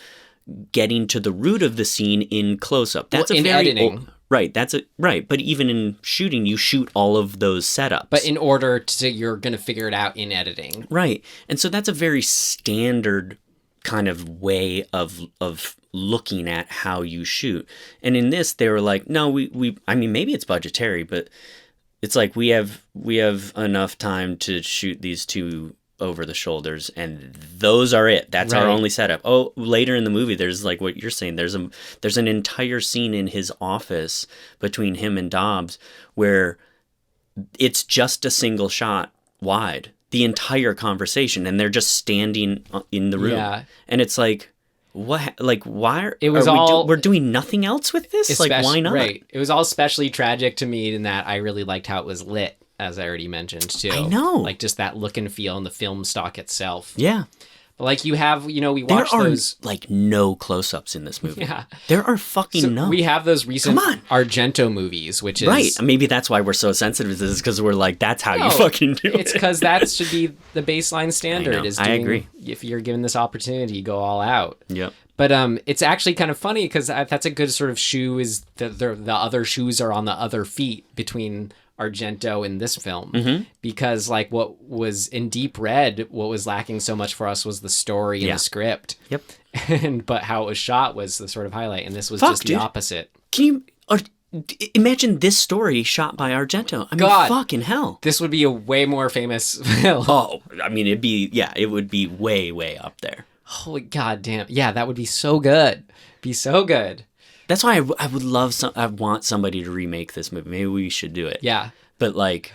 C: getting to the root of the scene in close-up. That's
B: in editing.
C: Right, but even in shooting, you shoot all of those setups.
B: But in order to, you're going to figure it out in editing.
C: Right. And so that's a very standard kind of way of looking at how you shoot. And in this, they were like, no, I mean, maybe it's budgetary, but it's like we have enough time to shoot these two over the shoulders, and those are it. That's our only setup. Oh, later in the movie, there's like what you're saying. There's an entire scene in his office between him and Dobbs where it's just a single shot wide, the entire conversation, and they're just standing in the room. Yeah. And it's like, what? Like, why? We're doing nothing else with this? Like, why not?
B: Right. It was all especially tragic to me in that I really liked how it was lit, as I already mentioned, too.
C: I know.
B: Like, just that look and feel and the film stock itself.
C: Yeah.
B: But, like, you have, we watched those...
C: like, no close-ups in this movie.
B: Yeah.
C: There are fucking none.
B: We have those recent Argento movies, which is...
C: Right. Maybe that's why we're so sensitive to this, because we're like, that's how you fucking do it.
B: It's because that should be the baseline standard.
C: I agree.
B: If you're given this opportunity, go all out.
C: Yep.
B: But it's actually kind of funny, because that's a good sort of shoe, is the other shoes are on the other feet between Argento in this film, because like what was in Deep Red, what was lacking so much for us was the story and the script.
C: Yep.
B: But how it was shot was the sort of highlight, and this was just the opposite.
C: Can you imagine this story shot by Argento? I mean, fucking hell.
B: This would be a way more famous film.
C: Oh, I mean, it would be way, way up there.
B: Holy goddamn. Yeah, that would be so good. Be so good.
C: That's why I would love I want somebody to remake this movie. Maybe we should do it.
B: Yeah.
C: But like,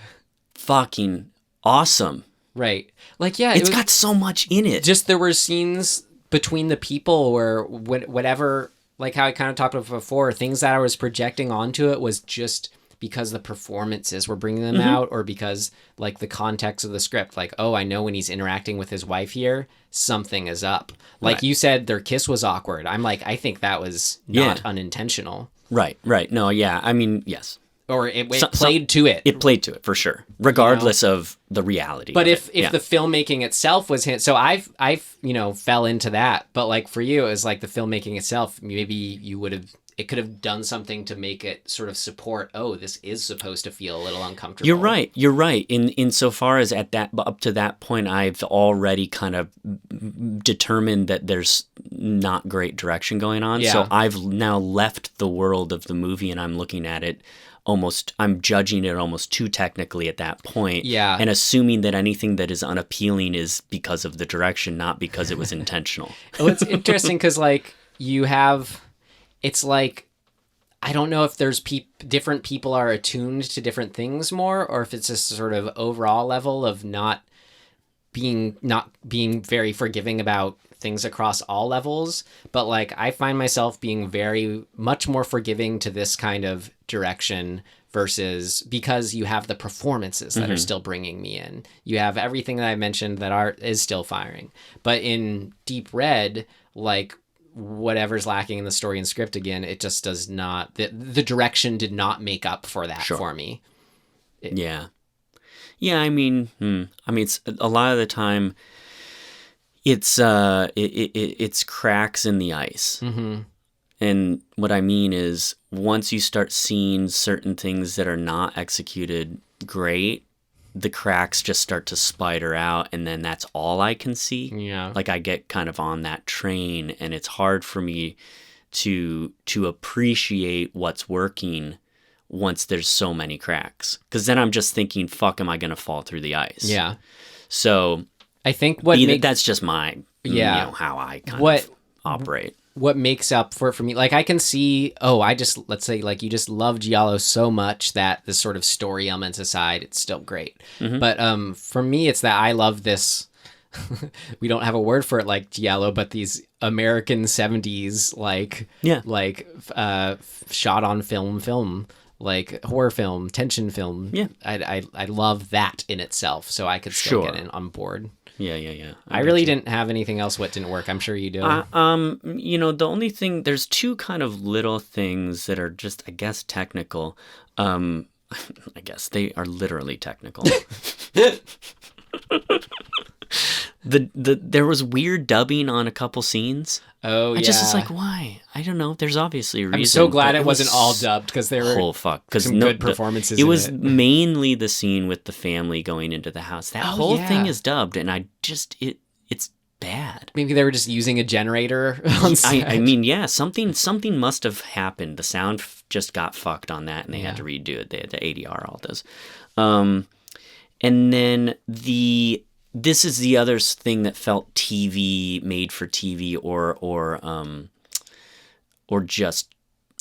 C: fucking awesome.
B: Right. Like, yeah.
C: It's got so much in it.
B: Just there were scenes between the people where whatever, like how I kind of talked about before, things that I was projecting onto it was just because the performances were bringing them out, or because like the context of the script, like, oh, I know when he's interacting with his wife here, something is up. Like you said, their kiss was awkward. I'm like, I think that was not unintentional.
C: Right. No, yeah. I mean, yes.
B: Or it played to it.
C: It played to it, for sure. Regardless of the reality.
B: But if the filmmaking itself was... So I've fell into that. But like for you, it was like the filmmaking itself, maybe you would have... It could have done something to make it sort of support, oh, this is supposed to feel a little uncomfortable.
C: You're right. Insofar as up to that point, I've already kind of determined that there's not great direction going on. Yeah. So I've now left the world of the movie, and I'm looking at it I'm judging it almost too technically at that point.
B: Yeah.
C: And assuming that anything that is unappealing is because of the direction, not because it was intentional.
B: Well, it's interesting because like you have... It's like, I don't know if there's different people are attuned to different things more, or if it's a sort of overall level of not being very forgiving about things across all levels. But like, I find myself being very much more forgiving to this kind of direction versus, because you have the performances that are still bringing me in. You have everything that I mentioned that is still firing. But in Deep Red, like, whatever's lacking in the story and script, again, it just does not, the direction did not make up for that for me.
C: Yeah, I mean it's a lot of the time it's cracks in the ice. And what I mean is, once you start seeing certain things that are not executed great, the cracks just start to spider out, and then that's all I can see.
B: Yeah.
C: Like, I get kind of on that train, and it's hard for me to appreciate what's working once there's so many cracks. Because then I'm just thinking, fuck, am I going to fall through the ice?
B: Yeah.
C: So
B: I think
C: that's just my, how I kind of operate.
B: What makes up for me, like I can see, let's say like you just love Giallo so much that the sort of story elements aside, it's still great. But for me, it's that I love this, we don't have a word for it like Giallo, but these American 70s, shot on film, like horror film, tension film.
C: Yeah.
B: I love that in itself, so I could still get in on board.
C: Yeah.
B: I really didn't have anything else what didn't work. I'm sure you do.
C: The only thing, there's two kind of little things that are just, I guess, technical. I guess they are literally technical. There was weird dubbing on a couple scenes.
B: Oh, yeah.
C: I just was like, why? I don't know. There's obviously a reason.
B: I'm so glad it wasn't all dubbed because there were some good performances.
C: It was mainly the scene with the family going into the house. That whole thing is dubbed, and I just it's bad.
B: Maybe they were just using a generator on set.
C: I mean, yeah, something must have happened. The sound just got fucked on that, and they had to redo it. They had to ADR all this, and then this is the other thing that felt TV, made for TV, or just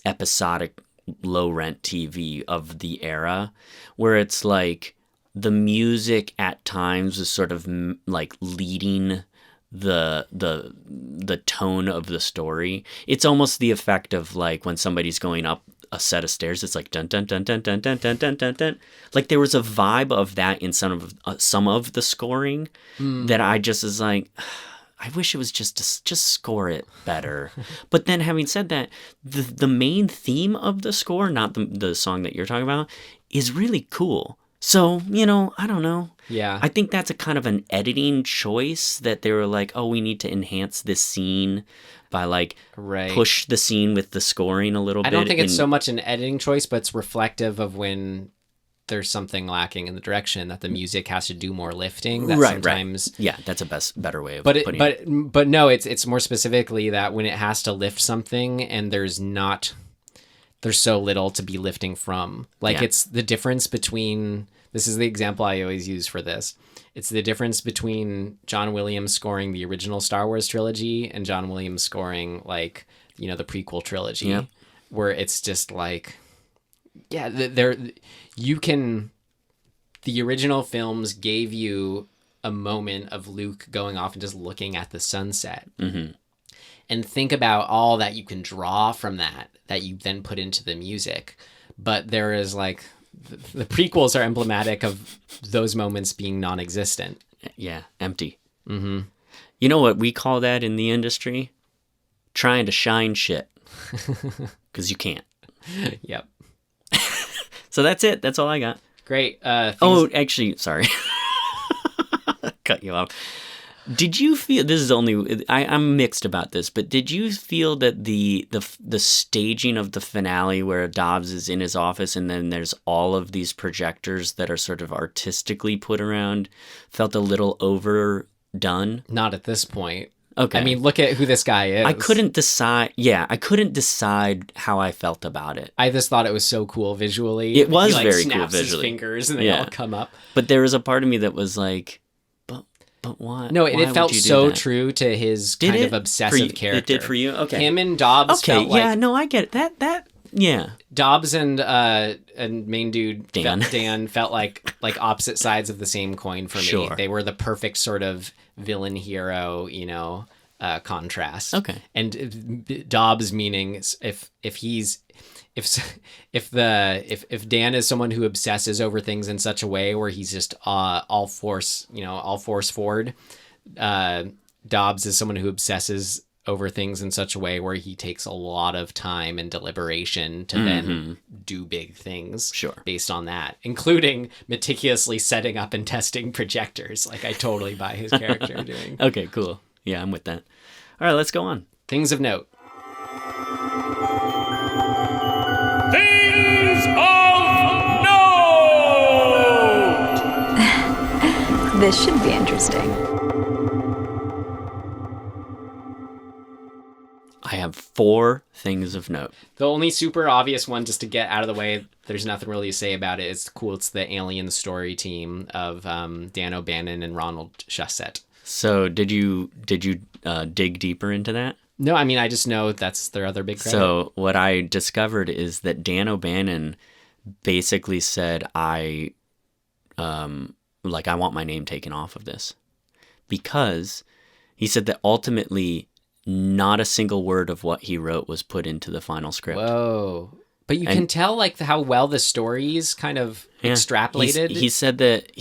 C: episodic low rent TV of the era, where it's like the music at times is sort of like leading the tone of the story. It's almost the effect of like when somebody's going up a set of stairs, it's like dun dun dun dun dun dun dun dun dun dun. Like there was a vibe of that in some of the scoring that I just was like, I wish it was just score it better. But then having said that, the main theme of the score, not the song that you're talking about, is really cool. So, I don't know.
B: Yeah.
C: I think that's a kind of an editing choice that they were like, oh, we need to enhance this scene by like push the scene with the scoring a little bit.
B: I don't think it's so much an editing choice, but it's reflective of when there's something lacking in the direction that the music has to do more lifting. That sometimes,
C: yeah, that's a better way of putting it.
B: But no, it's more specifically that when it has to lift something and there's so little to be lifting from. Like it's the difference between, this is the example I always use for this. It's the difference between John Williams scoring the original Star Wars trilogy and John Williams scoring like, the prequel trilogy, where it's just like, the original films gave you a moment of Luke going off and just looking at the sunset.
C: Mm-hmm.
B: And think about all that you can draw from that you then put into the music. But there is like, the prequels are emblematic of those moments being non-existent.
C: Yeah, empty.
B: Mm-hmm.
C: You know what we call that in the industry? Trying to shine shit. Because you can't.
B: Yep.
C: So that's it. That's all I got.
B: Great.
C: Actually, sorry. Cut you off. Did you feel, this is only, I'm mixed about this, but did you feel that the staging of the finale where Dobbs is in his office and then there's all of these projectors that are sort of artistically put around felt a little overdone?
B: Not at this point.
C: Okay.
B: I mean, look at who this guy is.
C: I couldn't decide how I felt about it.
B: I just thought it was so cool visually.
C: It was
B: he,
C: very
B: snaps
C: cool visually.
B: His fingers and they all come up.
C: But there was a part of me that was like, but why?
B: No,
C: it
B: felt so true to his kind of obsessive character.
C: It did for you? Okay.
B: Him and Dobbs felt like...
C: yeah, no, I get it. That, yeah.
B: Dobbs and main dude Dan felt like opposite sides of the same coin for me.
C: Sure.
B: They were the perfect sort of villain hero, contrast.
C: Okay.
B: And Dobbs meaning if Dan is someone who obsesses over things in such a way where he's just all force forward, Dobbs is someone who obsesses over things in such a way where he takes a lot of time and deliberation to then do big things based on that, including meticulously setting up and testing projectors. Like I totally buy his character doing.
C: Okay, cool. Yeah, I'm with that. All right, let's go on.
B: Things of note.
A: Things of note!
J: This should be interesting.
C: I have 4 things of note.
B: The only super obvious one, just to get out of the way, there's nothing really to say about it. It's cool. It's the Alien story team of Dan O'Bannon and Ronald Shusett.
C: So did you dig deeper into that?
B: No, I mean, I just know that's their other big credit.
C: So what I discovered is that Dan O'Bannon basically said, I want my name taken off of this. Because he said that ultimately not a single word of what he wrote was put into the final script.
B: Whoa. But you can tell how well the story is kind of extrapolated.
C: He said that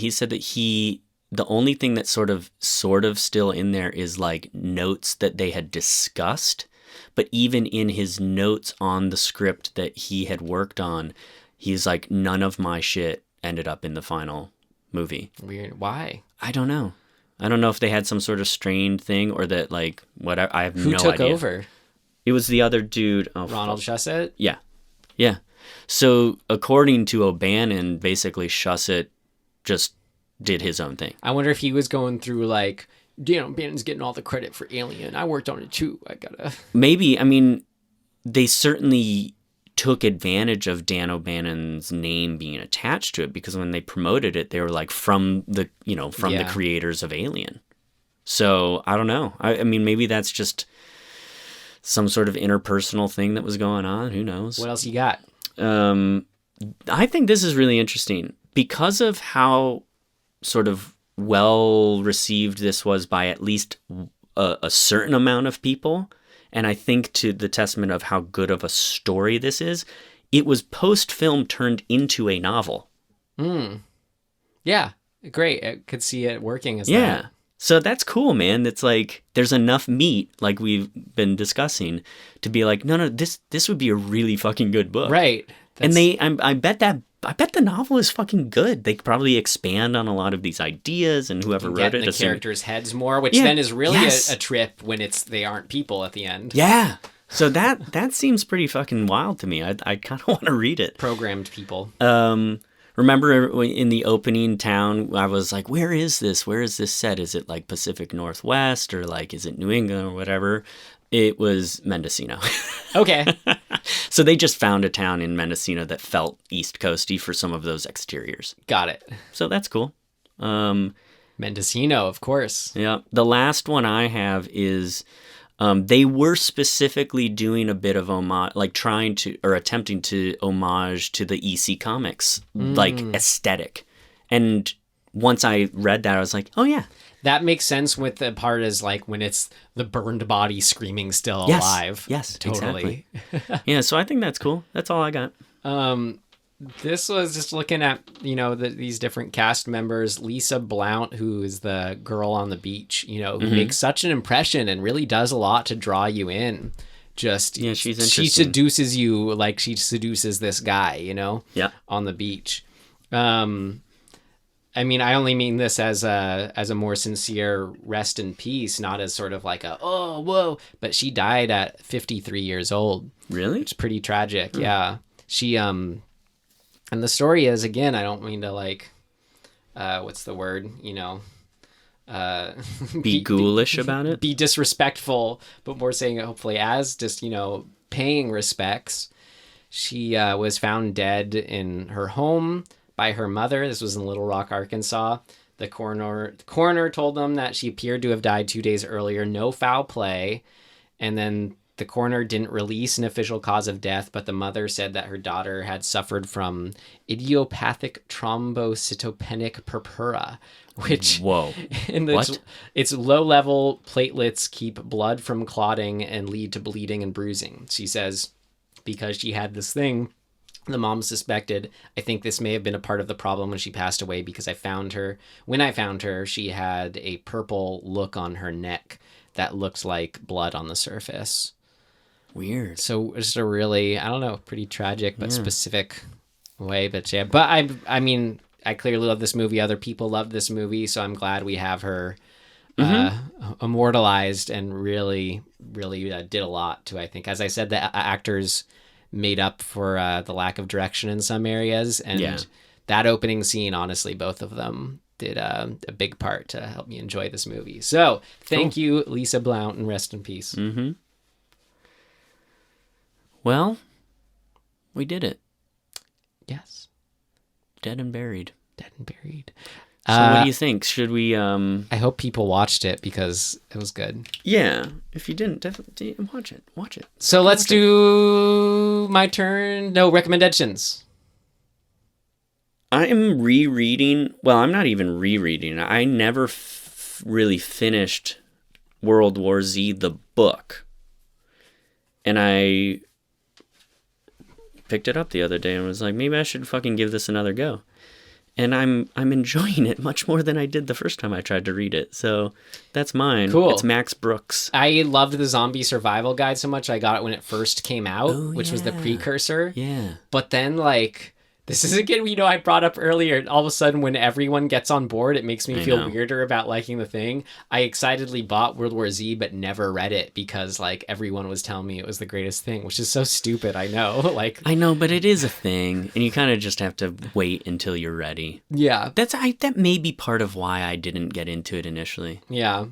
C: the only thing that's sort of still in there is like notes that they had discussed. But even in his notes on the script that he had worked on, he's like, none of my shit ended up in the final movie.
B: Weird. Why?
C: I don't know. I don't know if they had some sort of strained thing or that, like, whatever. I have no idea.
B: Who took over?
C: It was the other dude.
B: Ronald Shusett?
C: Yeah. Yeah. So, according to O'Bannon, basically, Shusett just did his own thing.
B: I wonder if he was going through, like, Dan O'Bannon's getting all the credit for Alien. I worked on it, too. I gotta... Maybe.
C: I mean, they certainly took advantage of Dan O'Bannon's name being attached to it, because when they promoted it, they were like, from the creators of Alien. So I don't know. I mean, maybe that's just some sort of interpersonal thing that was going on. Who knows?
B: What else you got?
C: I think this is really interesting because of how sort of well received this was by at least a certain amount of people. And I think to the testament of how good of a story this is, it was post-film turned into a novel.
B: Yeah, great. I could see it working as that.
C: So that's cool, man. It's like there's enough meat, like we've been discussing, to be like, no, this would be a really fucking good book.
B: Right.
C: And I bet the novel is fucking good. They could probably expand on a lot of these ideas, and whoever wrote it.
B: The characters' heads more, which then is really a trip when they aren't people at the end.
C: Yeah. So that seems pretty fucking wild to me. I kind of want to read it.
B: Programmed people.
C: Remember in the opening town, I was like, where is this? Where is this set? Is it like Pacific Northwest, or like, is it New England or whatever? It was Mendocino.
B: Okay.
C: So they just found a town in Mendocino that felt East Coasty for some of those exteriors.
B: Got it.
C: So that's cool.
B: Mendocino, of course.
C: Yeah. The last one I have is they were specifically doing a bit of homage, like trying to, or attempting to homage to the EC Comics, like aesthetic. And once I read that, I was like, oh yeah.
B: That makes sense with the part is like when it's the burned body screaming still alive.
C: Yes,
B: totally.
C: Exactly. Yeah, so I think that's cool. That's all I got.
B: This was just looking at, these different cast members. Lisa Blount, who is the girl on the beach, who makes such an impression and really does a lot to draw you in. She's interesting. She seduces you like she seduces this guy, on the beach. I mean, I only mean this as a more sincere rest in peace, not as sort of like whoa. But she died at 53 years old.
C: Really?
B: It's pretty tragic. Yeah. She, and the story is, again, I don't mean to like, what's the word?
C: Be ghoulish about it?
B: Be disrespectful, but more saying it hopefully as just, paying respects. She was found dead in her home by her mother. This was in Little Rock, Arkansas. The coroner told them that she appeared to have died 2 days earlier. No foul play. And then the coroner didn't release an official cause of death, but the mother said that her daughter had suffered from idiopathic thrombocytopenic purpura, which its low-level platelets keep blood from clotting and lead to bleeding and bruising. She says because she had this thing, the mom suspected, I think this may have been a part of the problem when she passed away, because when I found her, she had a purple look on her neck that looked like blood on the surface.
C: Weird.
B: So just a really, I don't know, pretty tragic but specific way. But yeah, but I mean, I clearly love this movie. Other people love this movie, so I'm glad we have her immortalized, and really, really did a lot to, I think. As I said, the actors made up for the lack of direction in some areas, and that opening scene, honestly, both of them did a big part to help me enjoy this movie. So thank you, Lisa Blount, and rest in peace.
C: Well, we did it.
B: Yes.
C: Dead and buried.
B: So
C: what do you think? Should we
B: I hope people watched it because it was good.
C: Yeah. If you didn't, definitely watch it.
B: So let's do my turn. No recommendations.
C: I am rereading. Well, I'm not even rereading. I never really finished World War Z, the book. And I picked it up the other day and was like, maybe I should fucking give this another go. And I'm enjoying it much more than I did the first time I tried to read it. So that's mine.
B: Cool.
C: It's Max Brooks.
B: I loved the Zombie Survival Guide so much. I got it when it first came out, which was the precursor.
C: Yeah.
B: But then, like, this is again, I brought up earlier, all of a sudden when everyone gets on board, it makes me feel weirder about liking the thing. I excitedly bought World War Z, but never read it because, like, everyone was telling me it was the greatest thing, which is so stupid, I know. Like, I
C: know, but it is a thing, and you kind of just have to wait until you're ready.
B: Yeah.
C: That may be part of why I didn't get into it initially.
B: Yeah.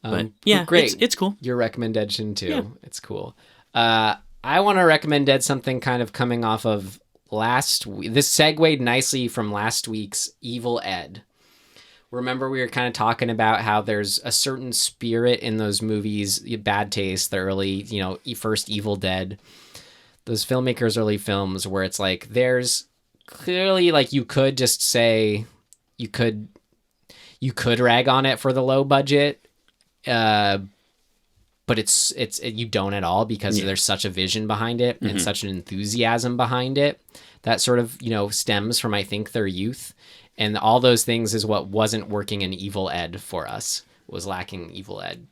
C: But yeah,
B: great.
C: It's cool.
B: Your recommendation, too.
C: Yeah.
B: It's cool. I want to recommend something kind of coming off of last week. This segued nicely from last week's Evil Ed. Remember, we were kind of talking about how there's a certain spirit in those movies, Bad Taste, the early, first Evil Dead, those filmmakers' early films, where it's like there's clearly, like, you could just say you could rag on it for the low budget, but it's you don't at all, because there's such a vision behind it and such an enthusiasm behind it that sort of, stems from, I think, their youth. And all those things is what wasn't working in Evil Ed for us, was lacking Evil Ed.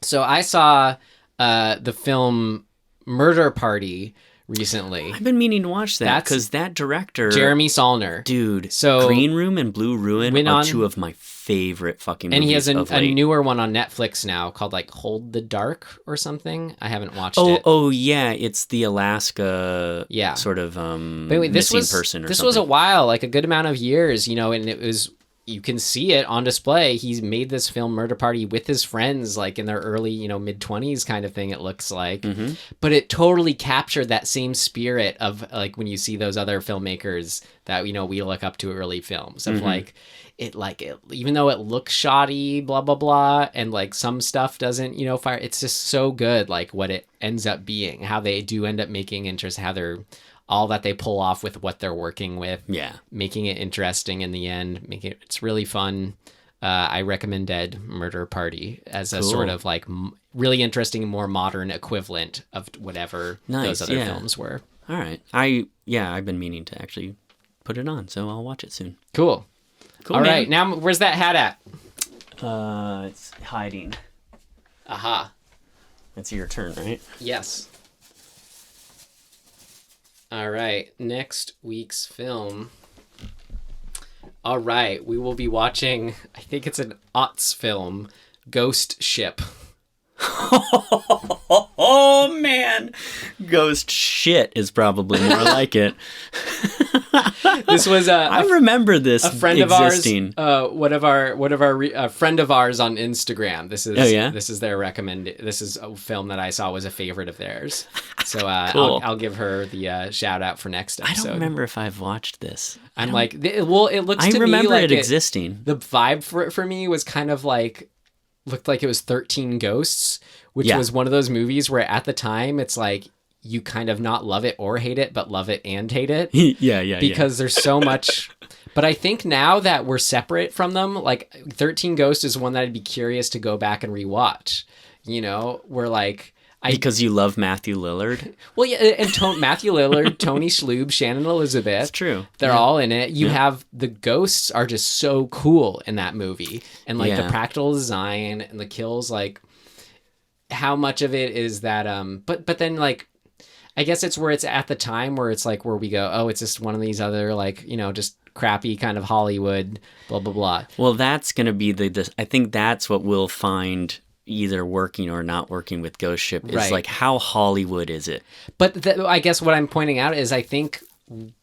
B: So I saw the film Murder Party recently.
C: I've been meaning to watch that because that director,
B: Jeremy Saulnier,
C: dude.
B: So
C: Green Room and Blue Ruin are two of my favorite fucking movies.
B: And he has a newer one on Netflix now called like Hold the Dark or something. I haven't watched it.
C: Oh yeah, it's the Alaska sort of missing person.
B: This was a while, like a good amount of years, and it was. You can see it on display. He's made this film Murder Party with his friends, like in their early, mid-20s kind of thing, it looks like. But it totally captured that same spirit of, like, when you see those other filmmakers that, we look up to early films of it, even though it looks shoddy, blah, blah, blah, and like some stuff doesn't, fire, it's just so good, like what it ends up being, how they do end up making interest, how they're all that they pull off with what they're working with, making it interesting in the end, it's really fun. I recommend Murder Party as a sort of like really interesting, more modern equivalent of whatever those other films were.
C: All right, I've been meaning to actually put it on, so I'll watch it soon.
B: Cool. All
C: man.
B: right, now where's that hat at?
C: It's hiding.
B: Aha.
C: It's your turn, right?
B: Yes. All right, next week's film. All right, we will be watching, I think it's an aughts film, Ghost Ship.
C: Oh, man. Ghost shit is probably more like it.
B: This was
C: I remember this.
B: A friend
C: existing.
B: of ours. A friend of ours on Instagram. This is This is their This is a film that I saw was a favorite of theirs. So
C: cool.
B: I'll give her the shout out for next episode.
C: I don't remember if I've watched this.
B: It looks to me
C: remember
B: like
C: it existing.
B: The vibe for me was kind of like, looked like it was 13 Ghosts, which was one of those movies where at the time it's like you kind of not love it or hate it, but love it and hate it. Because there's so much. But I think now that we're separate from them, like 13 Ghosts is one that I'd be curious to go back and rewatch. We're like.
C: Because you love Matthew Lillard?
B: Well, yeah, and Matthew Lillard, Tony Shalhoub, Shannon Elizabeth.
C: That's true.
B: They're all in it. You have the ghosts are just so cool in that movie. And like the practical design and the kills, like how much of it is that but then like I guess it's where it's at the time where it's like where we go, oh, it's just one of these other like, just crappy kind of Hollywood, blah, blah, blah.
C: Well, that's going to be I think that's what we'll find either working or not working with Ghost Ship is like, how Hollywood is it?
B: But I guess what I'm pointing out is I think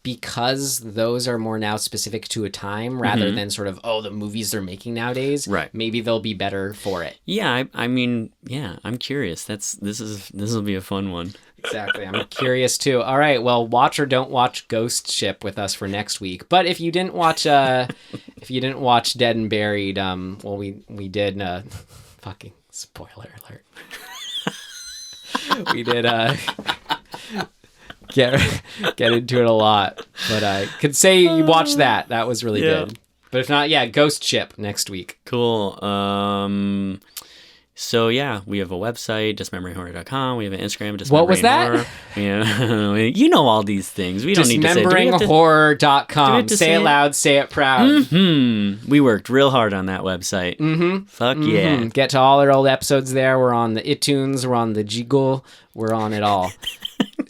B: because those are more now specific to a time rather than sort of, the movies they're making nowadays, maybe they'll be better for it.
C: Yeah, I mean, I'm curious. This will be a fun one.
B: Exactly. I'm curious too. All right. Well, watch or don't watch Ghost Ship with us for next week. But if you didn't watch Dead and Buried, we did fucking spoiler alert. We did get into it a lot, but I could say you watch that. That was really good. But if not, Ghost Ship next week.
C: Cool. So yeah, we have a website, dismemberingHorror.com. We have an Instagram, Dismembering
B: What was that?
C: Horror. Yeah, you know all these things. We don't need to say it.
B: DismemberingHorror.com. Say it loud, say it proud.
C: We worked real hard on that website. Fuck yeah.
B: Get to all our old episodes there. We're on the iTunes. We're on the Jiggle. We're on it all.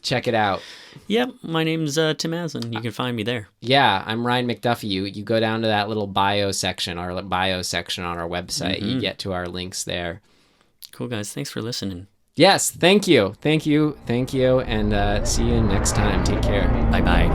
B: Check it out.
C: Yep, my name's Tim Aslan. You can find me there.
B: Yeah, I'm Ryan McDuffie. You go down to that little bio section, our bio section on our website. You get to our links there.
C: Cool, guys. Thanks for listening.
B: Yes, thank you. Thank you. Thank you. And see you next time. Take care.
C: Bye-bye.